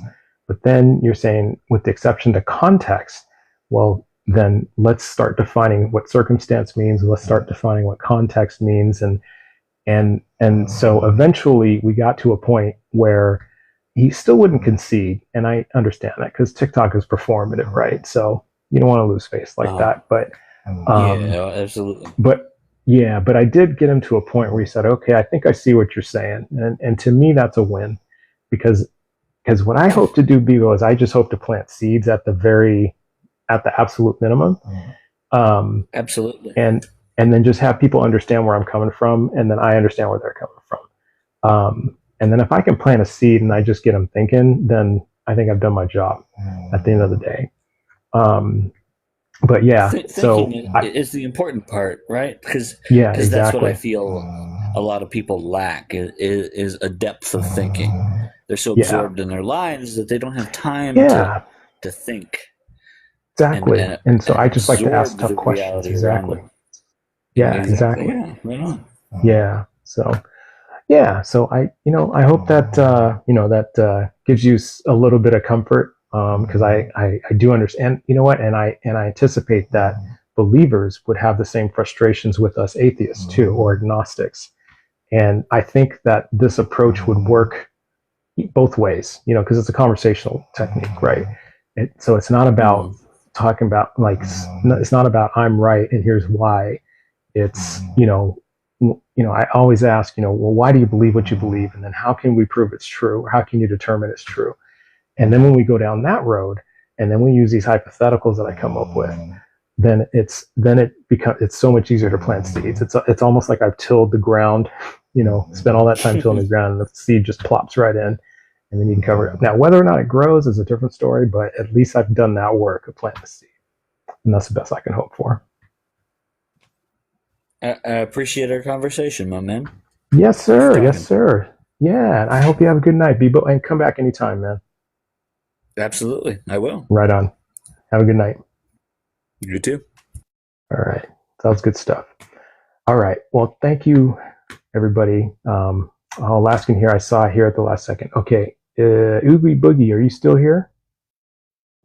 but then you're saying with the exception to context, well, then let's start defining what circumstance means. Let's start defining what context means, and so eventually we got to a point where he still wouldn't concede, and I understand that because TikTok is performative, right? So you don't want to lose face like that, but yeah, absolutely. But I did get him to a point where he said, okay, I think I see what you're saying. And to me, that's a win because what I hope to do, Bibo, is I just hope to plant seeds at the absolute minimum. Absolutely. And then just have people understand where I'm coming from. And then I understand where they're coming from. And then if I can plant a seed and I just get them thinking, then I think I've done my job at the end of the day. But yeah, thinking is the important part, right? Because exactly. That's what I feel a lot of people lack is a depth of thinking. They're so absorbed in their lives that they don't have time to think. Exactly. And so I just like to ask tough questions. Exactly. Yeah, exactly. Yeah, right on. Yeah. So I hope that that gives you a little bit of comfort. Because I do understand, you know what, and I anticipate that believers would have the same frustrations with us atheists too, or agnostics, and I think that this approach would work both ways, because it's a conversational technique, right? So it's not about talking about it's not about I'm right and here's why. It's I always ask, well, why do you believe what you believe, and then how can we prove it's true, or how can you determine it's true? And then when we go down that road, and then we use these hypotheticals that I come up with, then it's so much easier to plant seeds. It's almost like I've tilled the ground, spent all that time tilling the ground, and the seed just plops right in, and then you can cover it up. Now, whether or not it grows is a different story, but at least I've done that work of planting the seed, and that's the best I can hope for. I appreciate our conversation, my man. Yes, sir. Yes, sir. Yeah, I hope you have a good night, Bibo, and come back anytime, man. Absolutely, I will. Right on. Have a good night. You too. All right. Sounds good stuff. All right. Well, thank you, everybody. Last one here I saw here at the last second. Okay. Oogie Boogie, are you still here?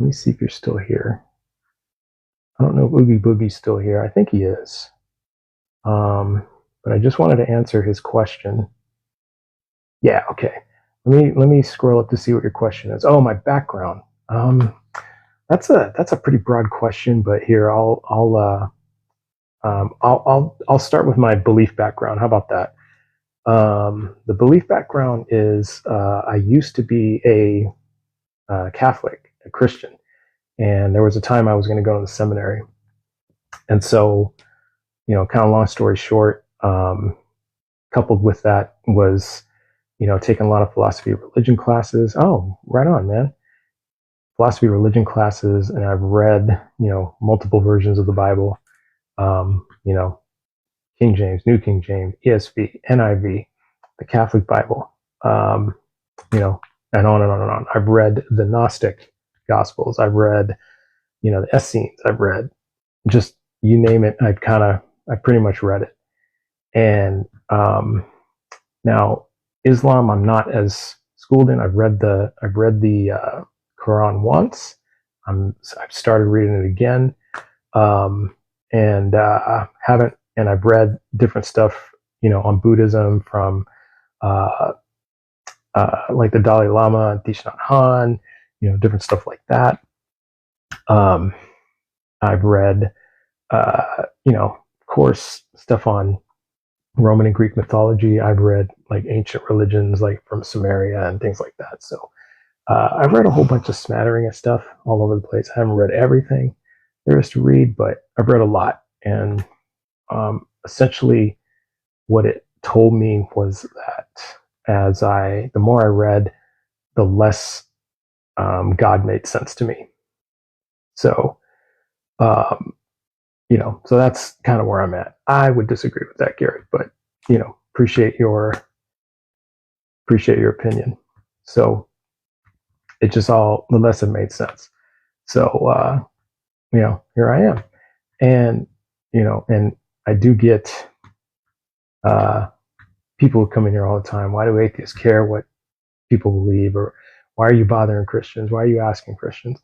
Let me see if you're still here. I don't know if Oogie Boogie's still here. I think he is. But I just wanted to answer his question. Yeah. Okay. Let me scroll up to see what your question is. Oh, my background. That's a pretty broad question, but here I'll start with my belief background. How about that? The belief background is I used to be a Catholic, a Christian, and there was a time I was going to go to the seminary, and so kind of long story short, coupled with that was taking a lot of philosophy of religion classes. Oh, right on, man. Philosophy of religion classes, and I've read, multiple versions of the Bible, King James, New King James, ESV, NIV, the Catholic Bible, and on and on and on. I've read the Gnostic Gospels. I've read, the Essenes. I've read just, you name it. I pretty much read it. And now Islam, I'm not as schooled in. I've read the Quran once. I've started reading it again, and I've read different stuff, on Buddhism from like the Dalai Lama and Thich Nhat Hanh, different stuff like that. I've read, of course, stuff on Roman and Greek mythology. I've read like ancient religions, like from Sumeria and things like that. So I've read a whole bunch of smattering of stuff all over the place. I haven't read everything there is to read, but I've read a lot. And essentially what it told me was that the more I read, the less God made sense to me. So you know, so that's kind of where I'm at. I would disagree with that, Garrett, but you know, appreciate your opinion. So it just all, the lesson made sense. So you know, here I am, and you know, and I do get people who come in here all the time. Why do atheists care what people believe, or why are you bothering Christians? Why are you asking Christians?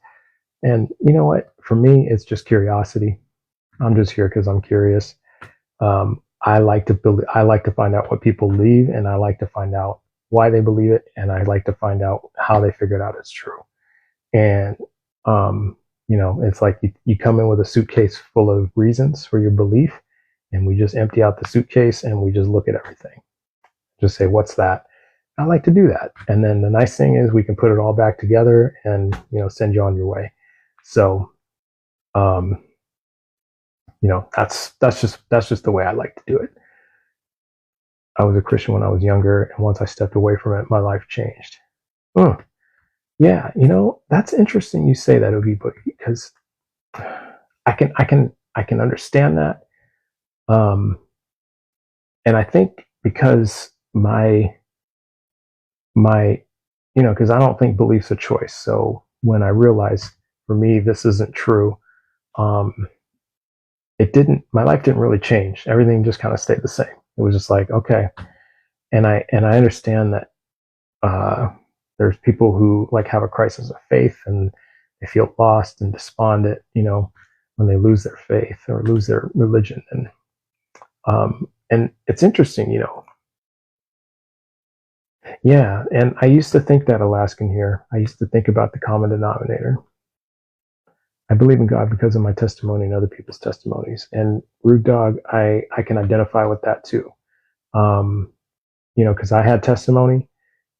And you know what? For me, it's just curiosity. I'm just here because I'm curious. I like to find out what people believe, and I like to find out why they believe it, and I like to find out how they figured out it's true. And you know, it's like you come in with a suitcase full of reasons for your belief, and we just empty out the suitcase and we just look at everything. Just say, what's that? I like to do that. And then the nice thing is we can put it all back together and, you know, send you on your way. So, you know, that's just the way I like to do it. I was a Christian when I was younger, and once I stepped away from it, my life changed. Yeah, you know, that's interesting you say that, Oogie Boogie, because I can understand that. And I think because my you know, because I don't think belief's a choice. So when I realized for me this isn't true, my life didn't really change. Everything just kind of stayed the same. It was just like, okay. And I understand that there's people who like have a crisis of faith and they feel lost and despondent, you know, when they lose their faith or lose their religion. And it's interesting, you know. Yeah, and I used to think that, Alaskan here. I used to think about the common denominator. I believe in God because of my testimony and other people's testimonies. And Rude Dog, I can identify with that too. You know, because I had testimony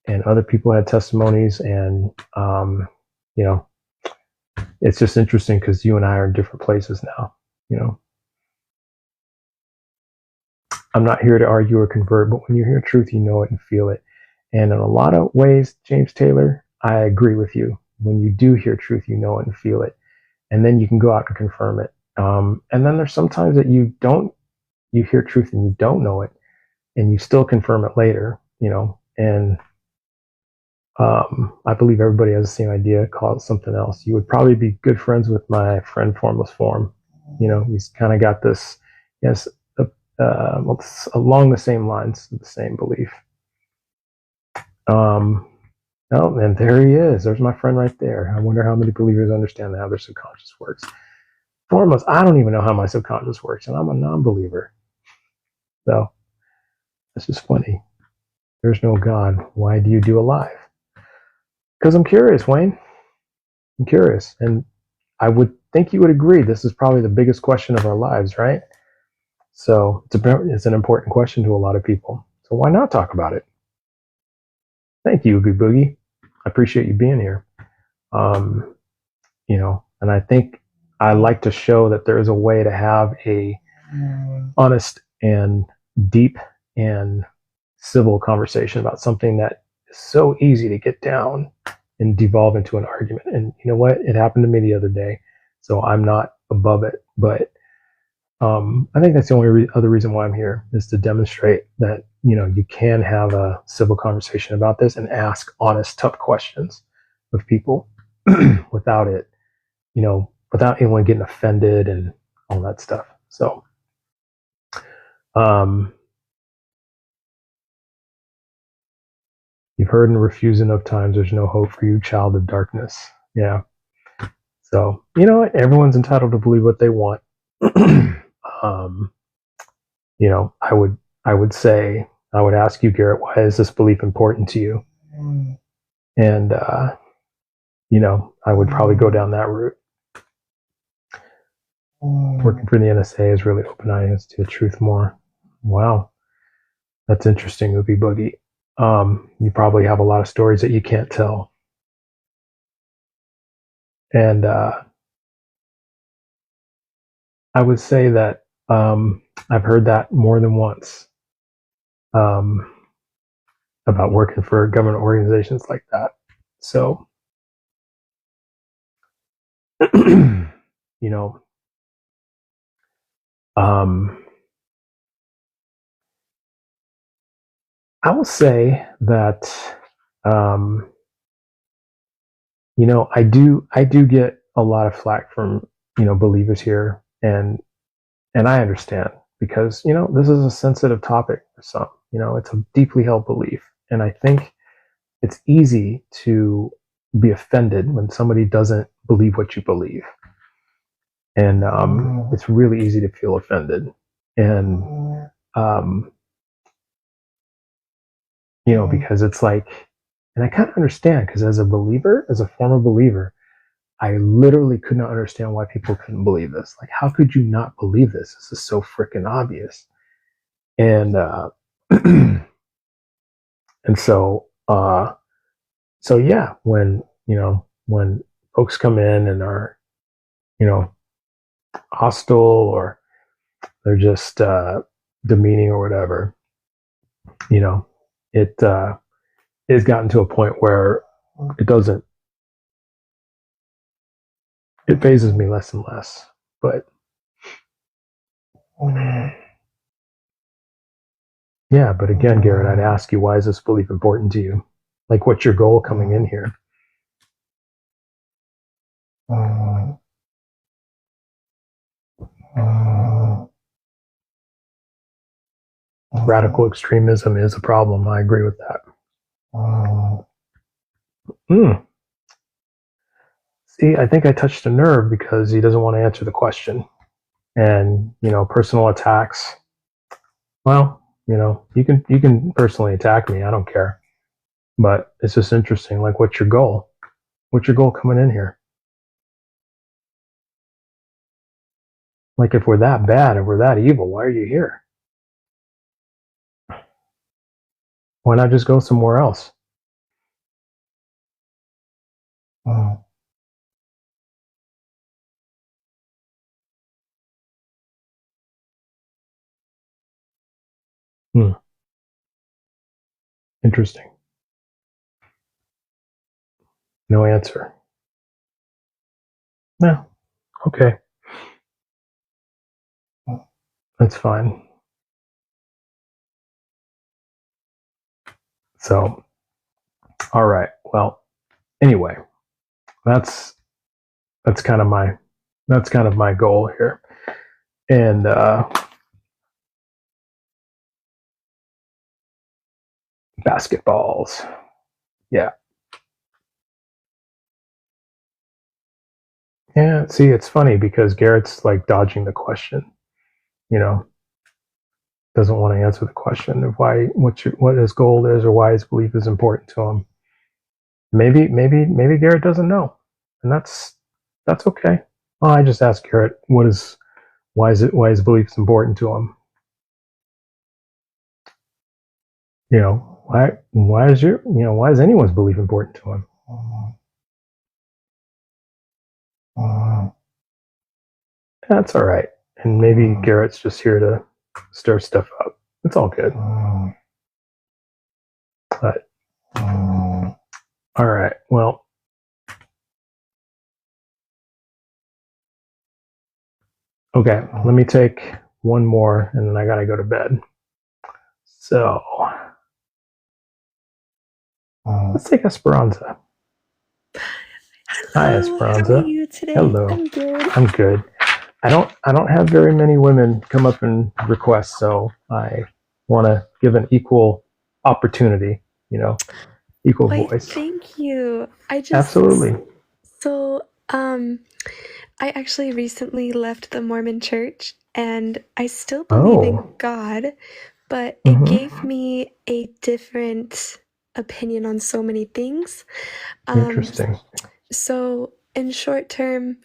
and other people had testimonies, and you know, it's just interesting because you and I are in different places now, you know. I'm not here to argue or convert, but when you hear truth, you know it and feel it. And in a lot of ways, James Taylor, I agree with you. When you do hear truth, you know it and feel it. And then you can go out and confirm it. And then there's sometimes that you hear truth and you don't know it, and you still confirm it later, you know. And I believe everybody has the same idea, call it something else. You would probably be good friends with my friend Formless Form. You know, he's kind of got this, yes, along the same lines, the same belief. Oh, and there he is. There's my friend right there. I wonder how many believers understand how their subconscious works. Foremost, I don't even know how my subconscious works, and I'm a non-believer. So that's just funny. There's no God. Why do you do alive? Because I'm curious, Wayne. I'm curious, and I would think you would agree. This is probably the biggest question of our lives, right? So it's an important question to a lot of people. So why not talk about it? Thank you, Oogie Boogie. I appreciate you being here. You know, and I think I like to show that there is a way to have a honest and deep and civil conversation about something that is so easy to get down and devolve into an argument. And you know what? It happened to me the other day, so I'm not above it. But I think that's the only other reason why I'm here, is to demonstrate that, you know, you can have a civil conversation about this and ask honest, tough questions of people without it, you know, without anyone getting offended and all that stuff. So, you've heard and refused enough times, there's no hope for you, child of darkness. Yeah. So, you know what? Everyone's entitled to believe what they want. You know, I would say, I would ask you, Garrett, why is this belief important to you? And, you know, I would probably go down that route. Working for the NSA has really opened eyes to the truth more. Wow. That's interesting, Oogie Boogie. You probably have a lot of stories that you can't tell. And I would say that I've heard that more than once about working for government organizations like that. So, you know, I will say that, I do get a lot of flack from, believers here, and I understand, because, this is a sensitive topic for some. It's a deeply held belief, and I think it's easy to be offended when somebody doesn't believe what you believe, and it's really easy to feel offended, and because it's like, and I kind of understand, because as a former believer, I literally could not understand why people couldn't believe this. Like, how could you not believe this? This is so freaking obvious. And and so yeah, when folks come in and are, hostile, or they're just demeaning or whatever, it has gotten to a point where it phases me less and less. But yeah, but again, Garrett, I'd ask you, why is this belief important to you? Like, what's your goal coming in here? Radical extremism is a problem. I agree with that. See, I think I touched a nerve, because he doesn't want to answer the question. And, personal attacks. Well, you can personally attack me. I don't care. But it's just interesting. Like, what's your goal? What's your goal coming in here? Like, if we're that bad, if we're that evil, why are you here? Why not just go somewhere else? Interesting. No answer. No. Okay. That's fine. So, all right. Well, anyway, that's kind of my goal here. And basketballs. Yeah. Yeah, see, it's funny, because Garrett's like dodging the question, doesn't want to answer the question of what his goal is, or why his belief is important to him. Maybe Garrett doesn't know, and that's okay. Well, I just asked Garrett, why his belief is important to him. Why is anyone's belief important to him? That's all right. And maybe Garrett's just here to stir stuff up. It's all good. But all right. Well, okay. Let me take one more, and then I gotta go to bed. So let's take Esperanza. Hello, Hi, Esperanza. how are you today? Hello. I'm good. I don't have very many women come up and request, so I want to give an equal opportunity, equal voice. Thank you. Absolutely. So, I actually recently left the Mormon church, and I still believe in God, but it gave me a different opinion on so many things. Interesting. So, in short term,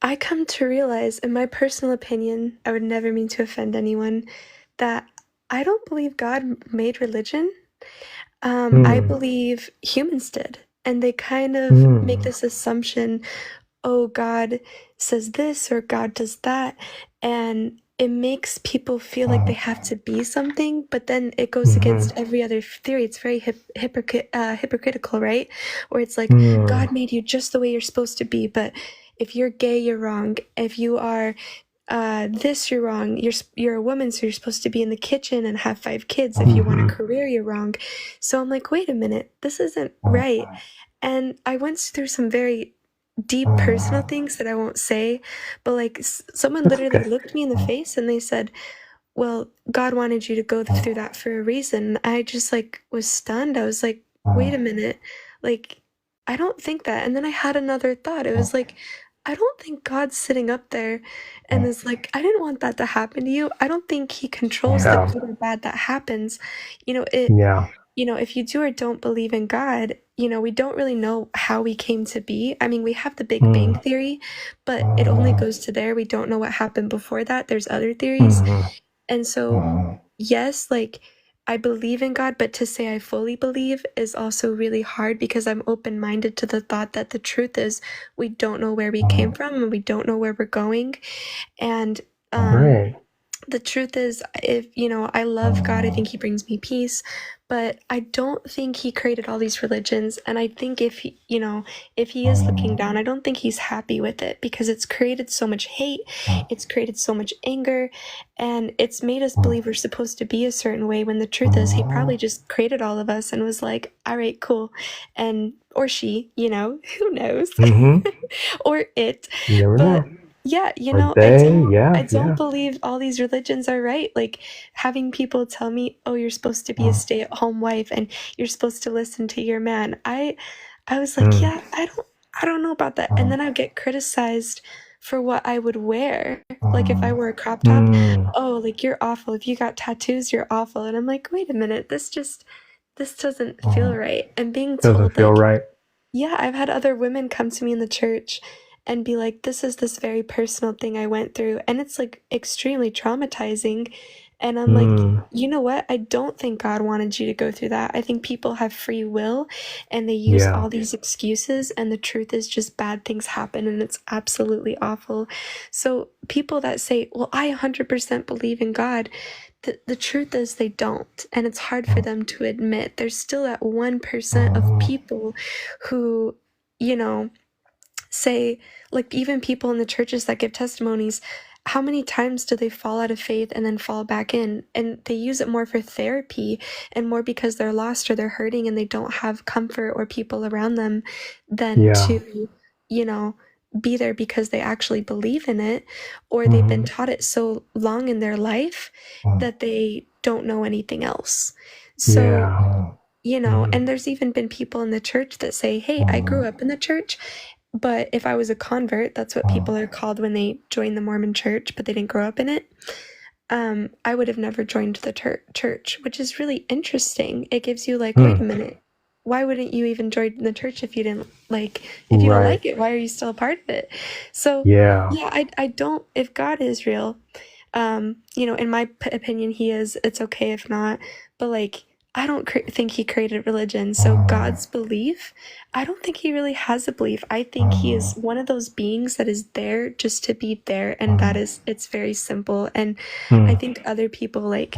I come to realize, in my personal opinion, I would never mean to offend anyone, that I don't believe God made religion. I believe humans did. And they kind of make this assumption, oh, God says this or God does that. And it makes people feel like they have to be something, but then it goes against every other theory. It's very hypocritical, right? Where it's like, God made you just the way you're supposed to be, but if you're gay, you're wrong. If you are this, you're wrong. You're a woman, so you're supposed to be in the kitchen and have 5 kids. If you want a career, you're wrong. So I'm like, wait a minute, this isn't right. And I went through some very deep personal things that I won't say, but like someone literally looked me in the face and they said, well, God wanted you to go through that for a reason. I just like was stunned. I was like, wait a minute, like I don't think that. And then I had another thought. It was like, I don't think God's sitting up there and is like, I didn't want that to happen to you. I don't think he controls the good or bad that happens. If you do or don't believe in God, we don't really know how we came to be. I mean, we have the Big Bang Theory, but it only goes to there. We don't know what happened before that. There's other theories. And so, yes, like I believe in God, but to say I fully believe is also really hard because I'm open-minded to the thought that the truth is we don't know where we came from and we don't know where we're going. And the truth is, if I love God, I think he brings me peace, but I don't think he created all these religions. And I think if he is looking down, I don't think he's happy with it because it's created so much hate, it's created so much anger, and it's made us believe we're supposed to be a certain way when the truth is he probably just created all of us and was like, all right, cool. And or she, who knows? Or it. You never know. Yeah, I don't believe all these religions are right. Like having people tell me, "Oh, you're supposed to be a stay-at-home wife and you're supposed to listen to your man." I was like, "Yeah, I don't know about that." And then I'd get criticized for what I would wear. Like if I wore a crop top, "Oh, like you're awful. If you got tattoos, you're awful." And I'm like, "Wait a minute. This doesn't feel right." And being told doesn't feel right. Yeah, I've had other women come to me in the church and be like, this is this very personal thing I went through. And it's like extremely traumatizing. And I'm like, you know what? I don't think God wanted you to go through that. I think people have free will and they use all these excuses. And the truth is just bad things happen and it's absolutely awful. So people that say, well, I 100% believe in God. The truth is they don't. And it's hard for them to admit. There's still that 1% of people who, say, like even people in the churches that give testimonies, how many times do they fall out of faith and then fall back in? And they use it more for therapy and more because they're lost or they're hurting and they don't have comfort or people around them than to, be there because they actually believe in it or they've been taught it so long in their life that they don't know anything else. So, and there's even been people in the church that say, hey, I grew up in the church, but if I was a convert, that's what people are called when they join the Mormon church, but they didn't grow up in it. I would have never joined the church, which is really interesting. It gives you like, wait a minute, why wouldn't you even join the church if you didn't like, if you don't like it, why are you still a part of it? So I don't, if God is real, in my opinion, he is, it's okay if not, but like, I don't think he created religion. So God's belief, I don't think he really has a belief. I think he is one of those beings that is there just to be there. And it's very simple. And I think other people like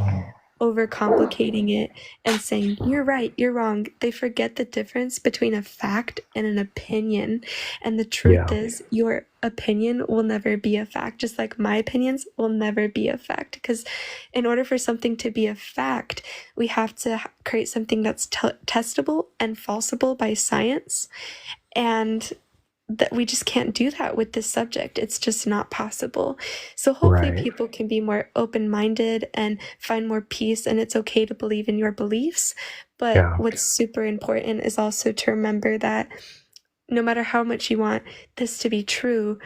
overcomplicating it and saying, you're right, you're wrong. They forget the difference between a fact and an opinion. And the truth is your opinion will never be a fact, just like my opinions will never be a fact. Because in order for something to be a fact, we have to create something that's testable and falsifiable by science. And that we just can't do that with this subject. It's just not possible. So hopefully people can be more open-minded and find more peace, and it's okay to believe in your beliefs. But what's super important is also to remember that no matter how much you want this to be true,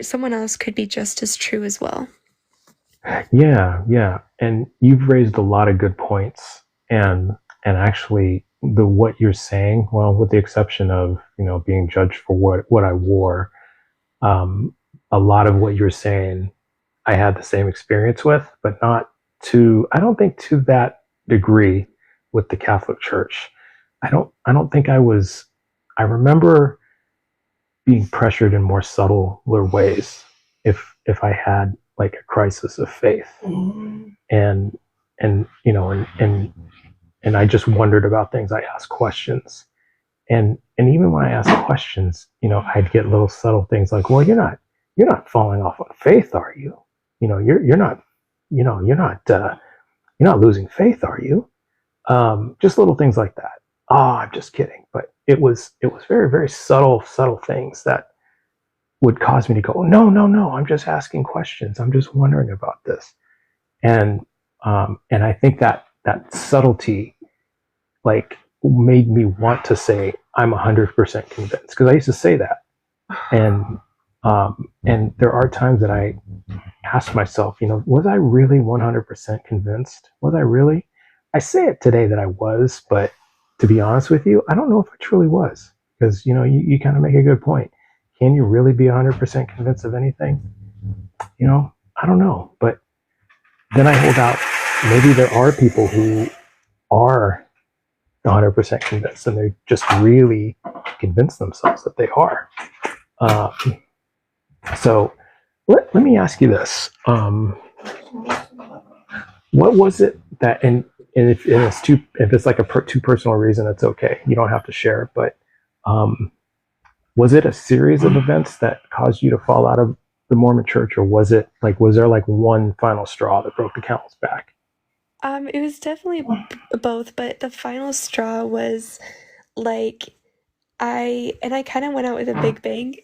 someone else could be just as true as well. Yeah. And you've raised a lot of good points. And actually what you're saying, well, with the exception of, being judged for what I wore, a lot of what you're saying, I had the same experience with, but I don't think to that degree with the Catholic Church. I don't think I remember being pressured in more subtler ways if I had like a crisis of faith and I just wondered about things. I asked questions and and even when I asked questions, I'd get little subtle things like, well, you're not falling off on faith, are you? You're not, you're not losing faith, are you? Just little things like that. Oh, I'm just kidding. But it was very, very subtle things that would cause me to go, no, I'm just asking questions. I'm just wondering about this. And I think that subtlety, like, made me want to say I'm 100% convinced, because I used to say that, and there are times that I ask myself, was I really 100% convinced? Was I really? I say it today that I was, but to be honest with you, I don't know if I truly was, because you kind of make a good point. Can you really be 100% convinced of anything? I don't know, but then I hold out. Maybe there are people who are 100% convinced, and they just really convince themselves that they are. So let me ask you this: what was it that, and if it's like a too personal reason, it's okay. You don't have to share. But was it a series of events that caused you to fall out of the Mormon Church, or was there like one final straw that broke the camel's back? It was definitely both, but the final straw was like I kind of went out with a big bang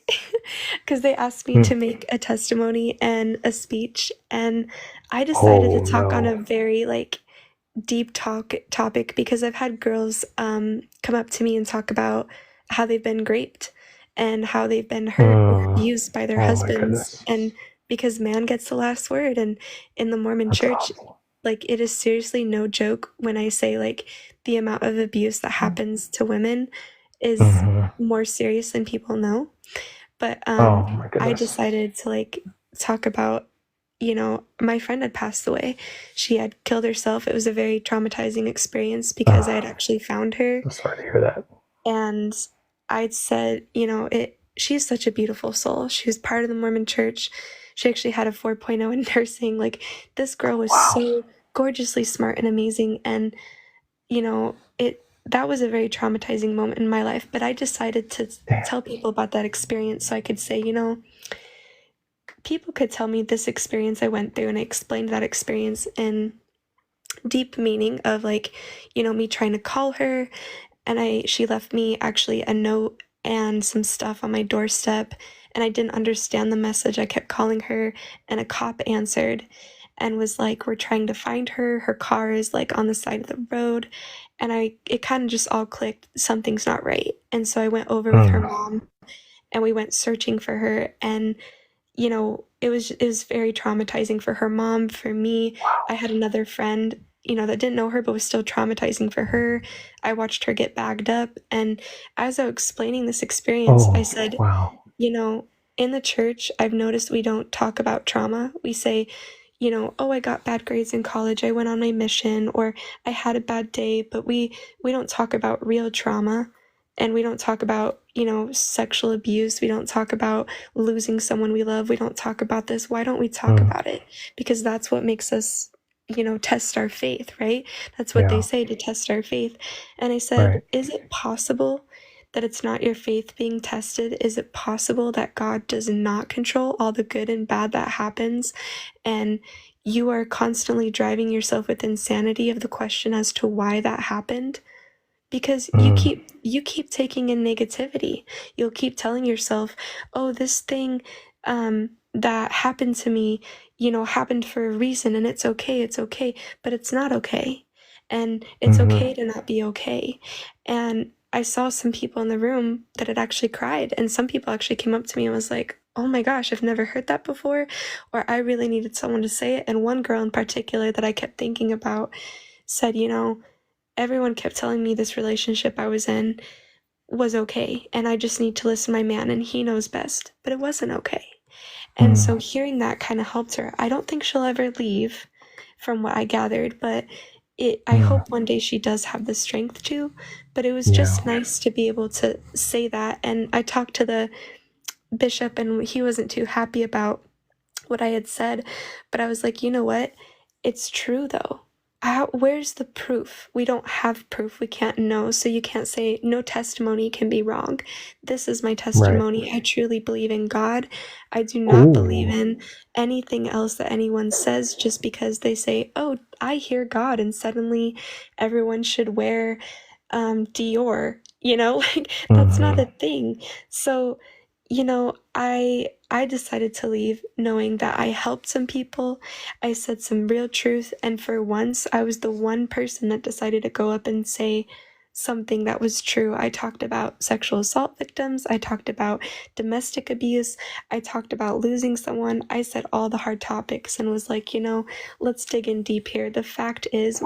because they asked me to make a testimony and a speech, and I decided to talk on a very like deep topic because I've had girls come up to me and talk about how they've been raped and how they've been hurt or abused by their husbands, and because man gets the last word. And in the Mormon Church, like, it is seriously no joke when I say like the amount of abuse that happens to women is more serious than people know. But I decided to like talk about, my friend had passed away. She had killed herself. It was a very traumatizing experience because I had actually found her. I'm sorry to hear that. And I'd said, she's such a beautiful soul. She was part of the Mormon Church. She actually had a 4.0 in nursing. Like, this girl was so gorgeously smart and amazing. And, that was a very traumatizing moment in my life. But I decided to tell people about that experience so I could say, people could tell me this experience I went through, and I explained that experience in deep meaning of like, me trying to call her, and she left me actually a note and some stuff on my doorstep, and I didn't understand the message. I kept calling her, and a cop answered and was like, we're trying to find her. Her car is like on the side of the road. And it kind of just all clicked. Something's not right. And so I went over with her mom, and we went searching for her. And it was very traumatizing for her mom, for me. I had another friend, that didn't know her, but was still traumatizing for her. I watched her get bagged up. And as I was explaining this experience, I said, in the church, I've noticed we don't talk about trauma. We say, oh, I got bad grades in college, I went on my mission, or I had a bad day, but we don't talk about real trauma. And we don't talk about, sexual abuse. We don't talk about losing someone we love. We don't talk about this. Why don't we talk about it? Because that's what makes us, test our faith, right? That's what they say, to test our faith. And I said, is it possible that it's not your faith being tested? Is it possible that God does not control all the good and bad that happens? And you are constantly driving yourself with insanity of the question as to why that happened? Because you keep taking in negativity. You'll keep telling yourself, oh, this thing that happened to me, happened for a reason, and it's okay, but it's not okay. And it's okay to not be okay. And I saw some people in the room that had actually cried, and some people actually came up to me and was like, oh my gosh, I've never heard that before, or I really needed someone to say it. And one girl in particular that I kept thinking about said, everyone kept telling me this relationship I was in was okay, and I just need to listen to my man, and he knows best. But it wasn't okay. And so hearing that kind of helped her. I don't think she'll ever leave, from what I gathered, but I hope one day she does have the strength to. But it was just nice to be able to say that. And I talked to the bishop, and he wasn't too happy about what I had said. But I was like, you know what? It's true, though. where's the proof? We don't have proof. We can't know. So you can't say no testimony can be wrong. This is my testimony. I truly believe in God. I do not believe in anything else that anyone says just because they say, oh, I hear God, and suddenly everyone should wear Dior, like that's not a thing. So, I decided to leave knowing that I helped some people. I said some real truth, and for once I was the one person that decided to go up and say something that was true. I talked about sexual assault victims, I talked about domestic abuse, I talked about losing someone. I said all the hard topics and was like, let's dig in deep here. The fact is,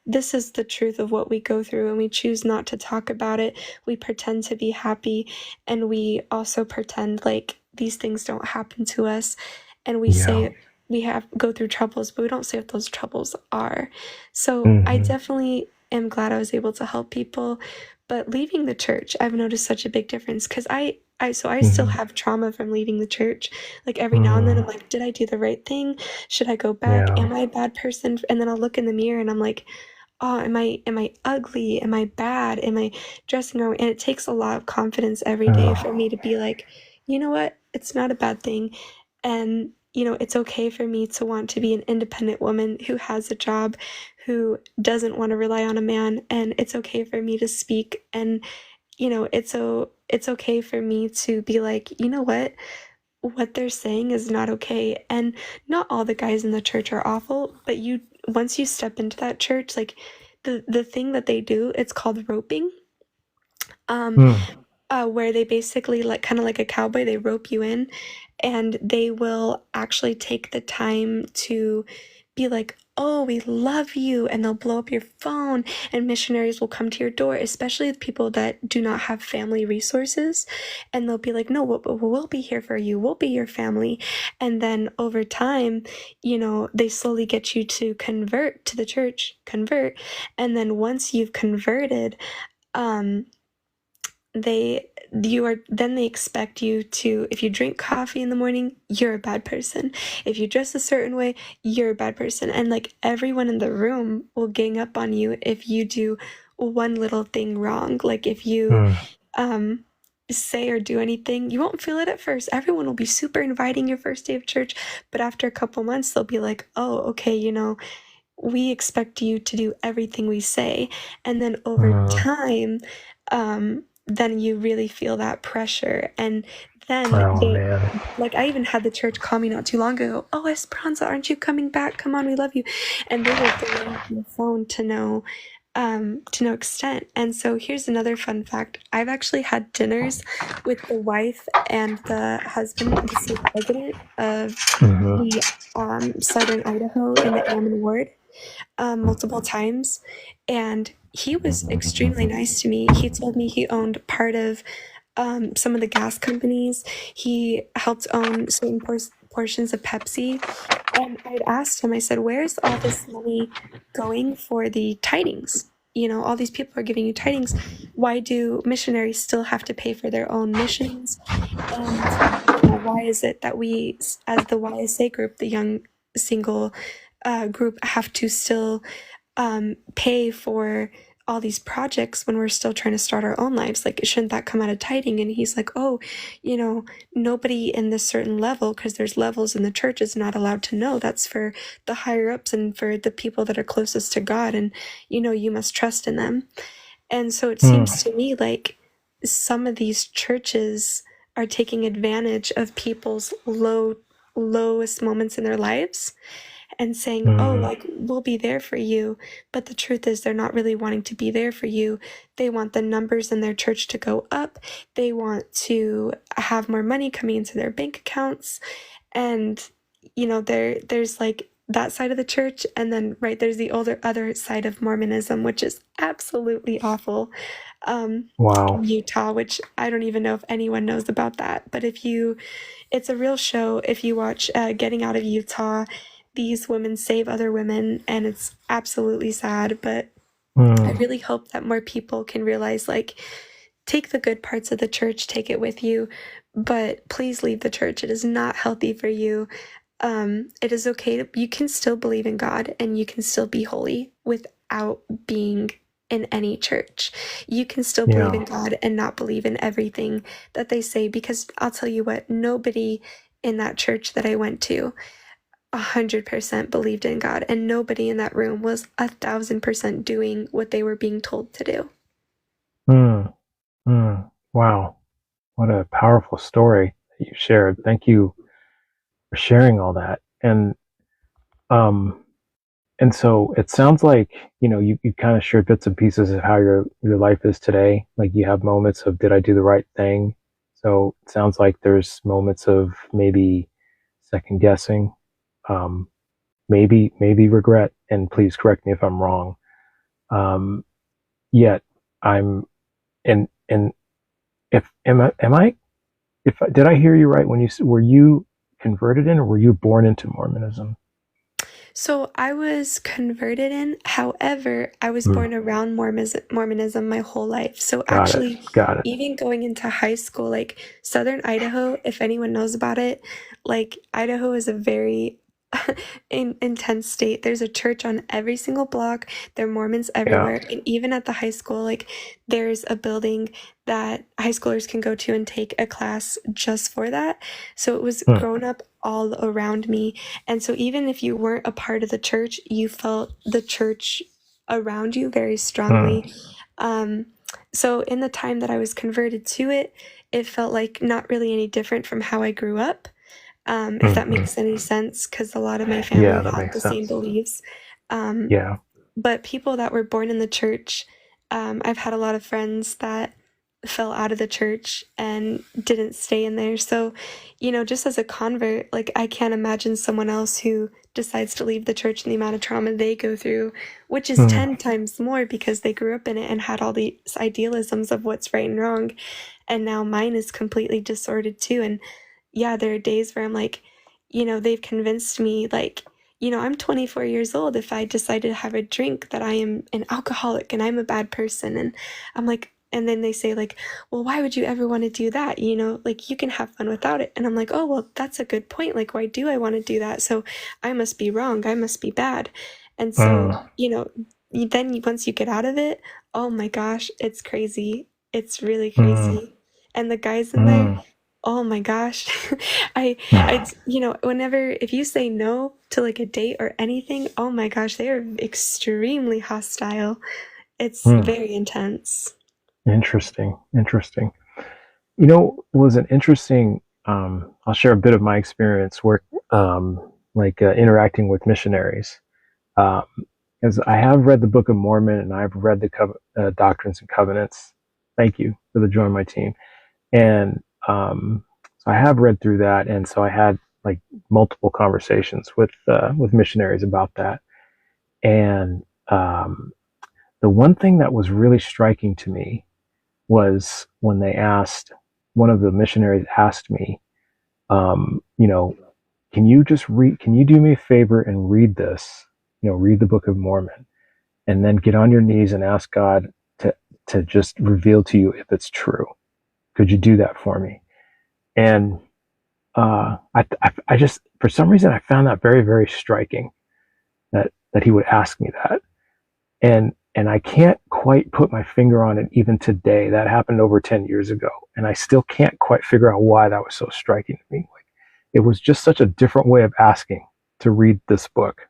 this is the truth of what we go through, and we choose not to talk about it. We pretend to be happy, and we also pretend like these things don't happen to us, and we say we go through troubles, but we don't say what those troubles are. So I definitely am glad I was able to help people, but leaving the church, I've noticed such a big difference, because I still have trauma from leaving the church. Like every now and then I'm like, did I do the right thing? Should I go back? Am I a bad person? And then I'll look in the mirror and I'm like, oh, am I ugly? Am I bad? Am I dressing wrong? And it takes a lot of confidence every day for me to be like, you know what? It's not a bad thing. And, it's okay for me to want to be an independent woman who has a job, who doesn't want to rely on a man. And it's okay for me to speak. And, it's okay for me to be like, you know what they're saying is not okay. And not all the guys in the church are awful, but once you step into that church, like the thing that they do, it's called roping. Where they basically, like kind of like a cowboy, they rope you in, and they will actually take the time to be like, oh, we love you, and they'll blow up your phone, and missionaries will come to your door, especially the people that do not have family resources, and they'll be like, no, we'll be here for you, we'll be your family. And then over time, they slowly get you to convert to the church, and then once you've converted, they expect you to, if you drink coffee in the morning, you're a bad person. If you dress a certain way, you're a bad person. And like everyone in the room will gang up on you if you do one little thing wrong. Like if you say or do anything, you won't feel it at first. Everyone will be super inviting your first day of church, but after a couple months they'll be like, oh, okay, we expect you to do everything we say. And then over time, then you really feel that pressure. And then like I even had the church call me not too long ago, oh, Esperanza, aren't you coming back? Come on, we love you. And they were blowing up the phone to no extent. And so here's another fun fact. I've actually had dinners with the wife and the husband of the state president of the southern Idaho in the Ammon ward multiple times, and he was extremely nice to me. He told me he owned part of some of the gas companies. He helped own certain portions of Pepsi. And I'd asked him, I said, where's all this money going for the tidings? All these people are giving you tidings. Why do missionaries still have to pay for their own missions? And why is it that we, as the YSA group, the young single group, have to still pay for all these projects when we're still trying to start our own lives? Like, shouldn't that come out of tithing? And he's like, oh, nobody in this certain level, because there's levels in the church, is not allowed to know. That's for the higher ups and for the people that are closest to God, and you must trust in them. And so it seems to me like some of these churches are taking advantage of people's lowest moments in their lives and saying, oh, like, we'll be there for you. But the truth is, they're not really wanting to be there for you. They want the numbers in their church to go up. They want to have more money coming into their bank accounts. And, there's like that side of the church. And then, there's the other side of Mormonism, which is absolutely awful. Utah, which I don't even know if anyone knows about that. But it's a real show. If you watch Getting Out of Utah, these women save other women, and it's absolutely sad. But I really hope that more people can realize, like, take the good parts of the church, take it with you, but please leave the church. It is not healthy for you. it is okay you can still believe in God and you can still be holy without being in any church. You can still believe in God and not believe in everything that they say, because I'll tell you what, nobody in that church that I went to 100% believed in God, and nobody in that room was 1,000% doing what they were being told to do. Wow. What a powerful story that you shared. Thank you for sharing all that. And so it sounds like, you kind of shared bits and pieces of how your life is today. Like, you have moments of, did I do the right thing? So it sounds like there's moments of maybe second guessing, maybe regret, and please correct me if I'm wrong. Yet I'm, and did I hear you right when were you converted in, or were you born into Mormonism? So I was converted in, however, I was born around Mormonism my whole life. So Got it. Even going into high school, like Southern Idaho, if anyone knows about it, like Idaho is a very intense state. There's a church on every single block. There are Mormons everywhere. And even at the high school, like there's a building that high schoolers can go to and take a class just for that. So it was grown up all around me. And so even if you weren't a part of the church, you felt the church around you very strongly. So in the time that I was converted to it, it felt like not really any different from how I grew up. If that makes any sense, because a lot of my family had the same beliefs. But people that were born in the church, I've had a lot of friends that fell out of the church and didn't stay in there. So, just as a convert, like I can't imagine someone else who decides to leave the church and the amount of trauma they go through, which is 10 times more because they grew up in it and had all these idealisms of what's right and wrong. And now mine is completely disordered too. And yeah, there are days where I'm like, they've convinced me, like, I'm 24 years old. If I decided to have a drink, that I am an alcoholic and I'm a bad person. And I'm like, and then they say like, well, why would you ever want to do that? Like you can have fun without it. And I'm like, oh, well, that's a good point. Like, why do I want to do that? So I must be wrong. I must be bad. And so, then once you get out of it, oh my gosh, it's crazy. It's really crazy. And the guys in there, oh my gosh. Whenever, if you say no to like a date or anything, oh my gosh, they are extremely hostile. It's very intense. Interesting. Was an interesting, I'll share a bit of my experience interacting with missionaries. Because I have read the Book of Mormon and I've read the Doctrines and Covenants. Thank you for the join my team. And so I have read through that, and so I had like multiple conversations with missionaries about that. And the one thing that was really striking to me was when one of the missionaries asked me, can you do me a favor and read this, read the Book of Mormon, and then get on your knees and ask God to just reveal to you if it's true. Could you do that for me? And I just, for some reason, I found that very, very striking that he would ask me that. And I can't quite put my finger on it even today. That happened over 10 years ago. And I still can't quite figure out why that was so striking to me. Like, it was just such a different way of asking to read this book.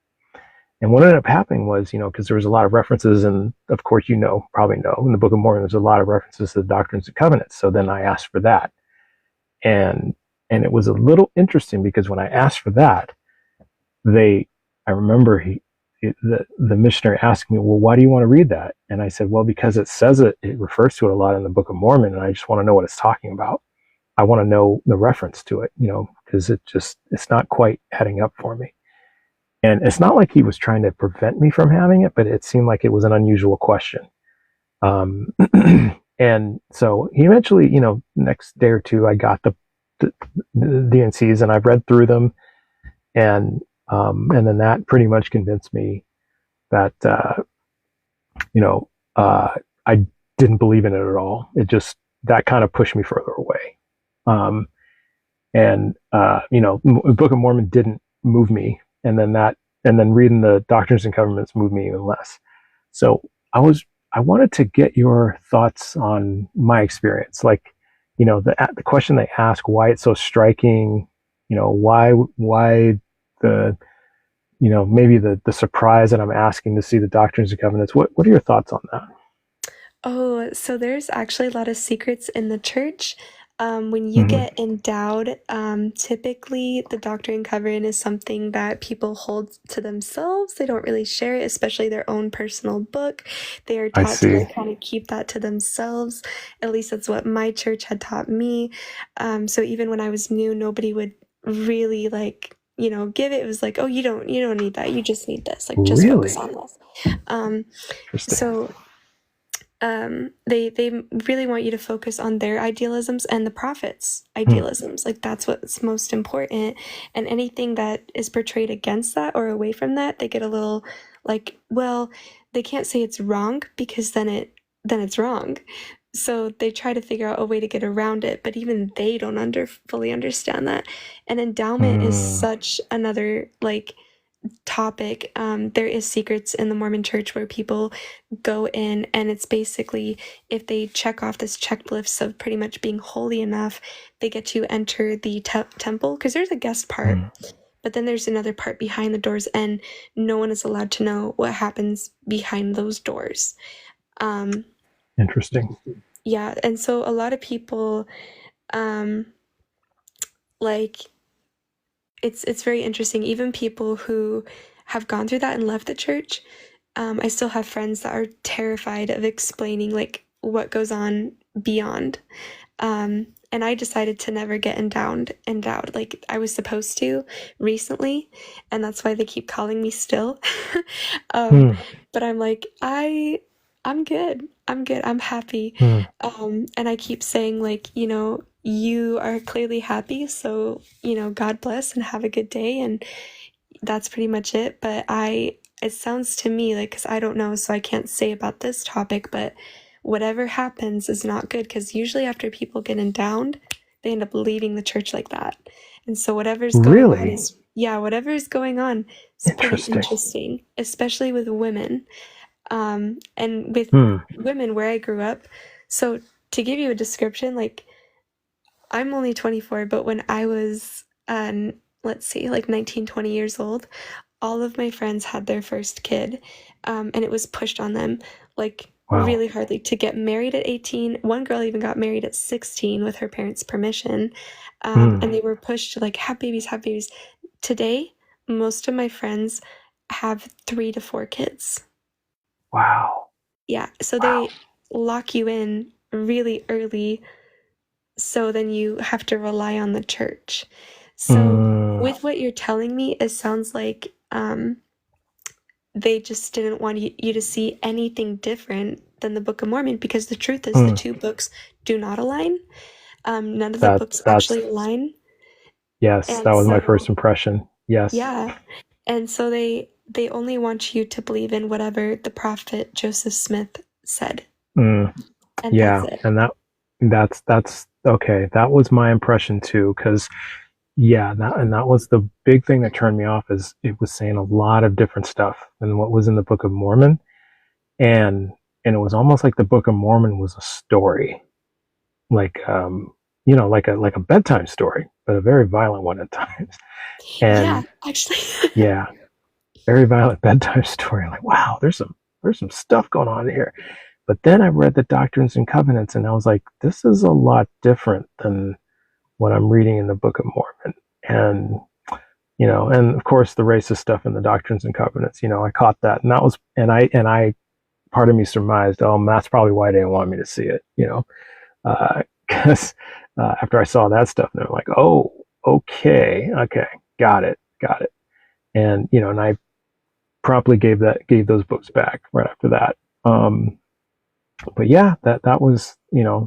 And what ended up happening was, because there was a lot of references, and of course, probably know, in the Book of Mormon, there's a lot of references to the Doctrines and Covenants. So then I asked for that. And it was a little interesting because when I asked for that, I remember the missionary asked me, well, why do you want to read that? And I said, well, because it says it refers to it a lot in the Book of Mormon, and I just want to know what it's talking about. I want to know the reference to it, because it's not quite adding up for me. And it's not like he was trying to prevent me from having it, but it seemed like it was an unusual question. And so he eventually, next day or two, I got the DNCs and I've read through them. And then that pretty much convinced me that, I didn't believe in it at all. That kind of pushed me further away. The Book of Mormon didn't move me, and then reading the Doctrines and Covenants moved me even less. So I wanted to get your thoughts on my experience, like, the question they ask, why it's so striking, why the maybe the surprise that I'm asking to see the Doctrines and Covenants. What are your thoughts on that? Oh, so there's actually a lot of secrets in the church. When you get endowed, typically the Doctrine and Covenant is something that people hold to themselves. They don't really share it, especially their own personal book. They are taught to kind of keep that to themselves. At least that's what my church had taught me. So even when I was new, nobody would really give it. It was like, oh, you don't need that. You just need this. Like, just focus on this. So they really want you to focus on their idealisms and the prophets' idealisms. Like, that's what's most important. And anything that is portrayed against that or away from that, they get a little like, well, they can't say it's wrong because then it's wrong. So they try to figure out a way to get around it, but even they don't fully understand that. And endowment is such another topic. There is secrets in the Mormon church where people go in, and it's basically, if they check off this checklist of pretty much being holy enough, they get to enter the temple, because there's a guest part, but then there's another part behind the doors, and no one is allowed to know what happens behind those doors. Interesting. Yeah, and so a lot of people it's very interesting. Even people who have gone through that and left the church, I still have friends that are terrified of explaining what goes on beyond. And I decided to never get endowed. Like, I was supposed to recently, and that's why they keep calling me still. But I'm like, I'm good. I'm happy. And I keep saying, you are clearly happy, so, God bless and have a good day. And that's pretty much it. But it sounds to me because I don't know, so I can't say about this topic, but whatever happens is not good, because usually after people get endowed, they end up leaving the church like that. And so whatever's going on is, whatever is going on is pretty interesting, especially with women. And with women where I grew up. So to give you a description, I'm only 24, but when I was, 19, 20 years old, all of my friends had their first kid, and it was pushed on them, really hardly, to get married at 18. One girl even got married at 16 with her parents' permission, and they were pushed to, have babies. Today, most of my friends have 3 to 4 kids. Wow. Yeah, so they lock you in really early, so then you have to rely on the church. So with what you're telling me, it sounds like they just didn't want you to see anything different than the Book of Mormon, because the truth is the two books do not align. None of the books actually align. Yes, and that was my first impression. Yes. Yeah. And so they only want you to believe in whatever the prophet Joseph Smith said. And yeah, that's it. And that's okay. That was my impression too, because that was the big thing that turned me off, is it was saying a lot of different stuff than what was in the Book of Mormon, and it was almost like the Book of Mormon was a story, like a bedtime story, but a very violent one at times. And yeah, actually. yeah, very violent bedtime story. Like, wow, there's some stuff going on here. But then I read the Doctrines and Covenants, and I was like, this is a lot different than what I'm reading in the Book of Mormon. And, and of course the racist stuff in the Doctrines and Covenants, I caught that. And that was, and I, part of me surmised, that's probably why they didn't want me to see it, because after I saw that stuff, and they're like, oh, okay, got it. And, and I promptly gave those books back right after that. But yeah, that was,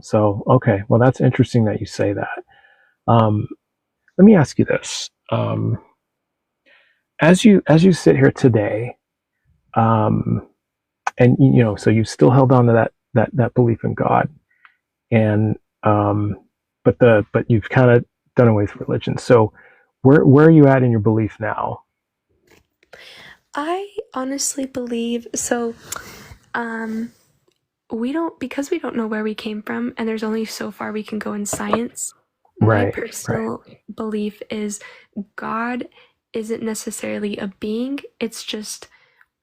so, okay, well, that's interesting that you say that. Let me ask you this. As you sit here today, and, so you still held on to that belief in God, and, but you've kind of done away with religion. So where are you at in your belief now? I honestly believe so. Because we don't know where we came from, and there's only so far we can go in science. My Right. personal belief is God isn't necessarily a being. It's just,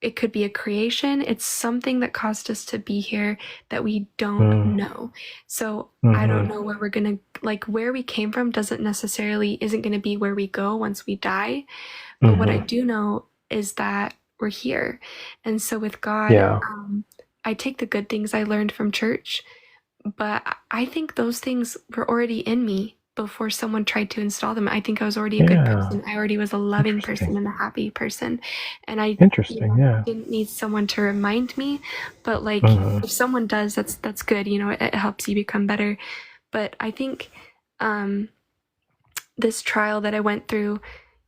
it could be a creation. It's something that caused us to be here that we don't know. So I don't know where we're gonna, like, where we came from isn't gonna be where we go once we die. But what I do know is that we're here. And so with God, I take the good things I learned from church, but I think those things were already in me before someone tried to install them. I think I was already a good person. I already was a loving person and a happy person. And I didn't need someone to remind me. But like, if someone does, that's good. It helps you become better. But I think this trial that I went through,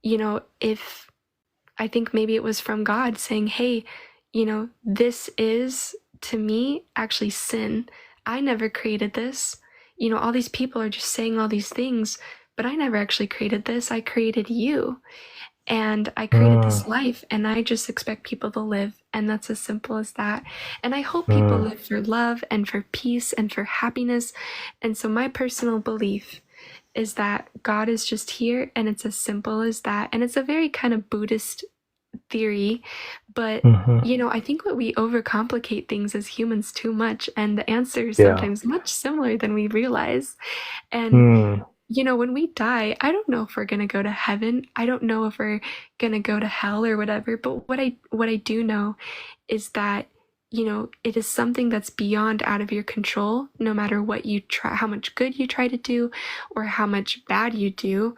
I think maybe it was from God saying, hey, this is, to me, actually sin. I never created this. All these people are just saying all these things, but I never actually created this. I created you. And I created this life, and I just expect people to live. And that's as simple as that. And I hope people live for love and for peace and for happiness. And so my personal belief is that God is just here, and it's as simple as that. And it's a very kind of Buddhist theory, but I think what we overcomplicate things as humans too much, and the answer is sometimes much similar than we realize. And when we die, I don't know if we're gonna go to heaven. I don't know if we're gonna go to hell or whatever. But what I do know is that it is something that's beyond out of your control. No matter what you try, how much good you try to do, or how much bad you do.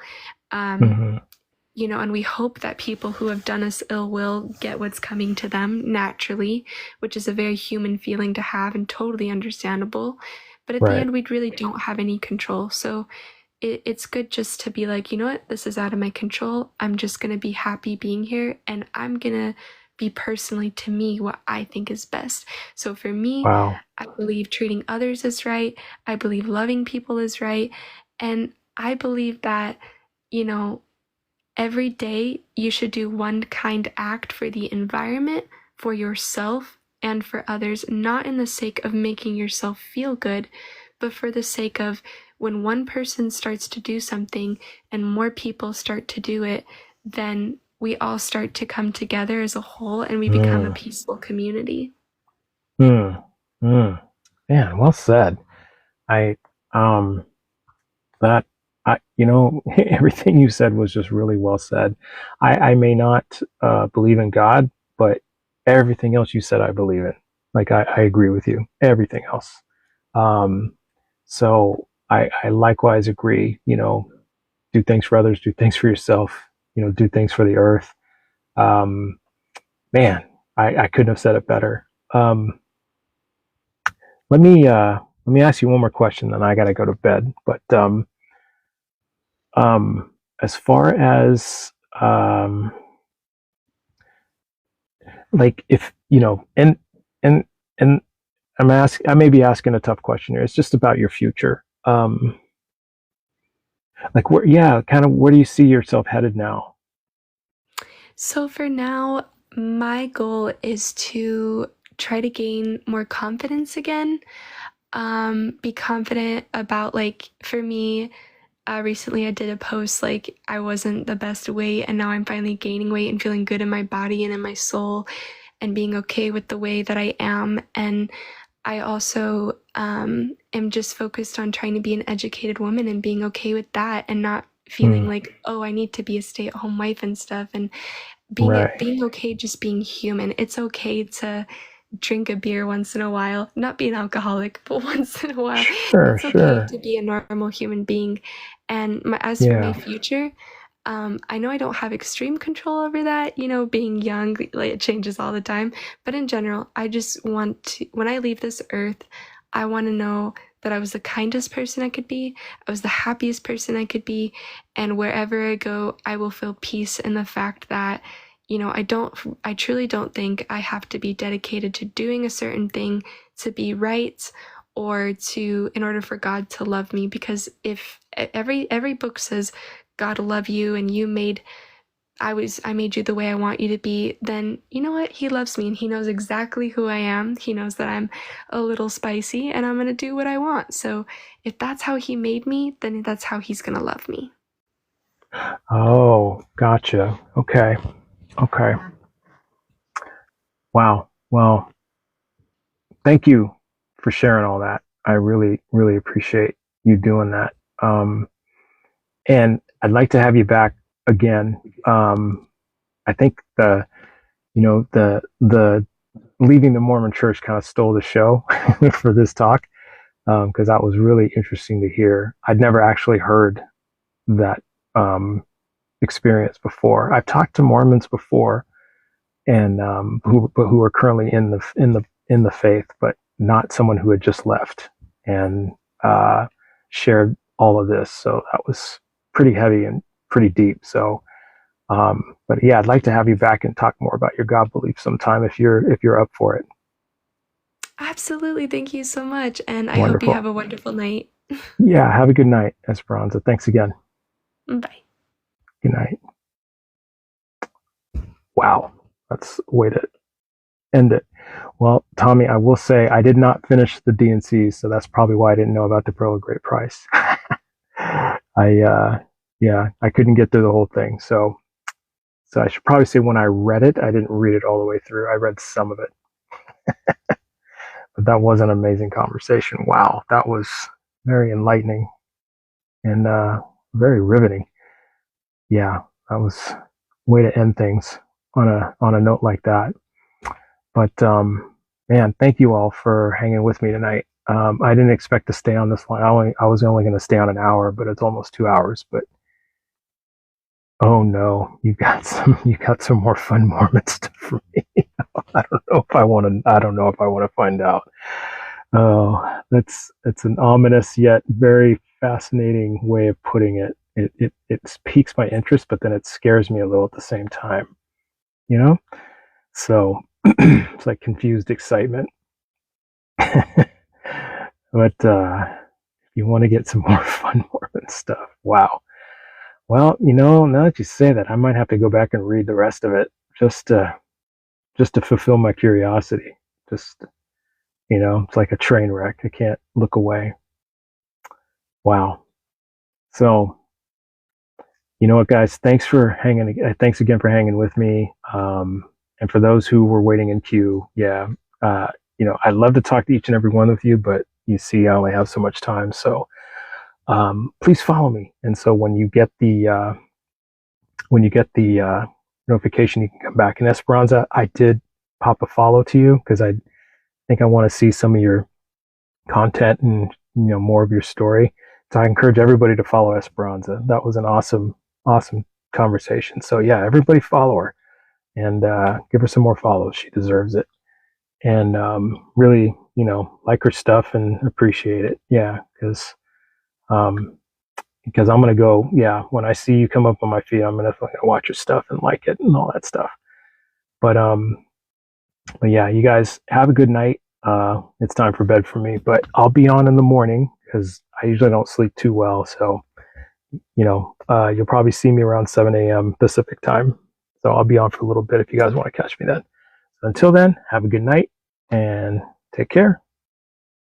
And we hope that people who have done us ill will get what's coming to them naturally, which is a very human feeling to have and totally understandable. But at the end, we really don't have any control. So it's good just to be like, what? This is out of my control. I'm just going to be happy being here, and I'm going to be personally, to me, what I think is best. So for me, I believe treating others is right. I believe loving people is right. And I believe that, every day you should do one kind act for the environment, for yourself, and for others, not in the sake of making yourself feel good, but for the sake of when one person starts to do something and more people start to do it, then we all start to come together as a whole, and we become a peaceful community. Man, well said. Everything you said was just really well said. I may not believe in God, but everything else you said, I believe in. Like, I agree with you. Everything else. So I likewise agree, do things for others, do things for yourself, do things for the earth. Man, I couldn't have said it better. Let me ask you one more question, then I got to go to bed. But as far as like, if and I may be asking a tough question here. It's just about your future. Like, where do you see yourself headed now? So for now, my goal is to try to gain more confidence again. Be confident about, like, for me, recently I did a post, like, I wasn't the best weight, and now I'm finally gaining weight and feeling good in my body and in my soul, and being okay with the way that I am. And I also am just focused on trying to be an educated woman and being okay with that, and not feeling like, oh, I need to be a stay-at-home wife and stuff, and being okay just being human. It's okay to drink a beer once in a while, not be an alcoholic, but once in a while. It's okay to be a normal human being. And as for my future, I know I don't have extreme control over that, being young, like, it changes all the time. But in general, I just want to, when I leave this earth, I want to know that I was the kindest person I could be, I was the happiest person I could be, and wherever I go, I will feel peace in the fact that, I truly don't think I have to be dedicated to doing a certain thing to be right, or in order for God to love me, because if every book says God love you and I made you the way I want you to be, then you know what? He loves me and he knows exactly who I am. He knows that I'm a little spicy and I'm going to do what I want. So if that's how he made me, then that's how he's going to love me. Oh, gotcha. Okay. Wow. Well, thank you for sharing all that. I really, really appreciate you doing that. And I'd like to have you back again. I think the leaving the Mormon Church kind of stole the show for this talk, because that was really interesting to hear. I'd never actually heard that experience before. I've talked to Mormons before, and who are currently in the faith, but not someone who had just left and shared all of this. So that was pretty heavy and pretty deep. So, but yeah, I'd like to have you back and talk more about your God belief sometime if you're up for it. Absolutely. Thank you so much. And I Wonderful. hope you have a wonderful night. Yeah. Have a good night, Esperanza. Thanks again. Bye. Good night. Wow. That's a way to end it. Well, Tommy, I will say I did not finish the D&C, so that's probably why I didn't know about the Pearl of Great Price. I couldn't get through the whole thing. So I should probably say when I read it, I didn't read it all the way through. I read some of it. But that was an amazing conversation. Wow, that was very enlightening and very riveting. Yeah, that was a way to end things on a note like that. But man, thank you all for hanging with me tonight. I didn't expect to stay on this long. I was only going to stay on an hour, but it's almost 2 hours. But oh no, you got some more fun Mormon stuff for me. I don't know if I want to find out. Oh, it's an ominous yet very fascinating way of putting it. It piques my interest, but then it scares me a little at the same time. You know, so it's like confused excitement. But if you want to get some more fun Mormon stuff, wow. Well, now that you say that, I might have to go back and read the rest of it just to fulfill my curiosity. Just, it's like a train wreck. I can't look away. Wow. So, you know what, guys? Thanks again for hanging with me. And for those who were waiting in queue, I'd love to talk to each and every one of you, but you see, I only have so much time. So, please follow me. And so when you get the notification, you can come back. And Esperanza, I did pop a follow to you because I think I want to see some of your content and more of your story. So I encourage everybody to follow Esperanza. That was an awesome conversation. So yeah, everybody follow her and give her some more follows. She deserves it. And really, like her stuff and appreciate it. Yeah, because I'm gonna go. Yeah, when I see you come up on my feed, I'm gonna watch your stuff and like it and all that stuff. But yeah, you guys have a good night. It's time for bed for me, but I'll be on in the morning because I usually don't sleep too well. So, you'll probably see me around 7 a.m. Pacific time. So I'll be on for a little bit if you guys want to catch me then. So until then, have a good night and take care.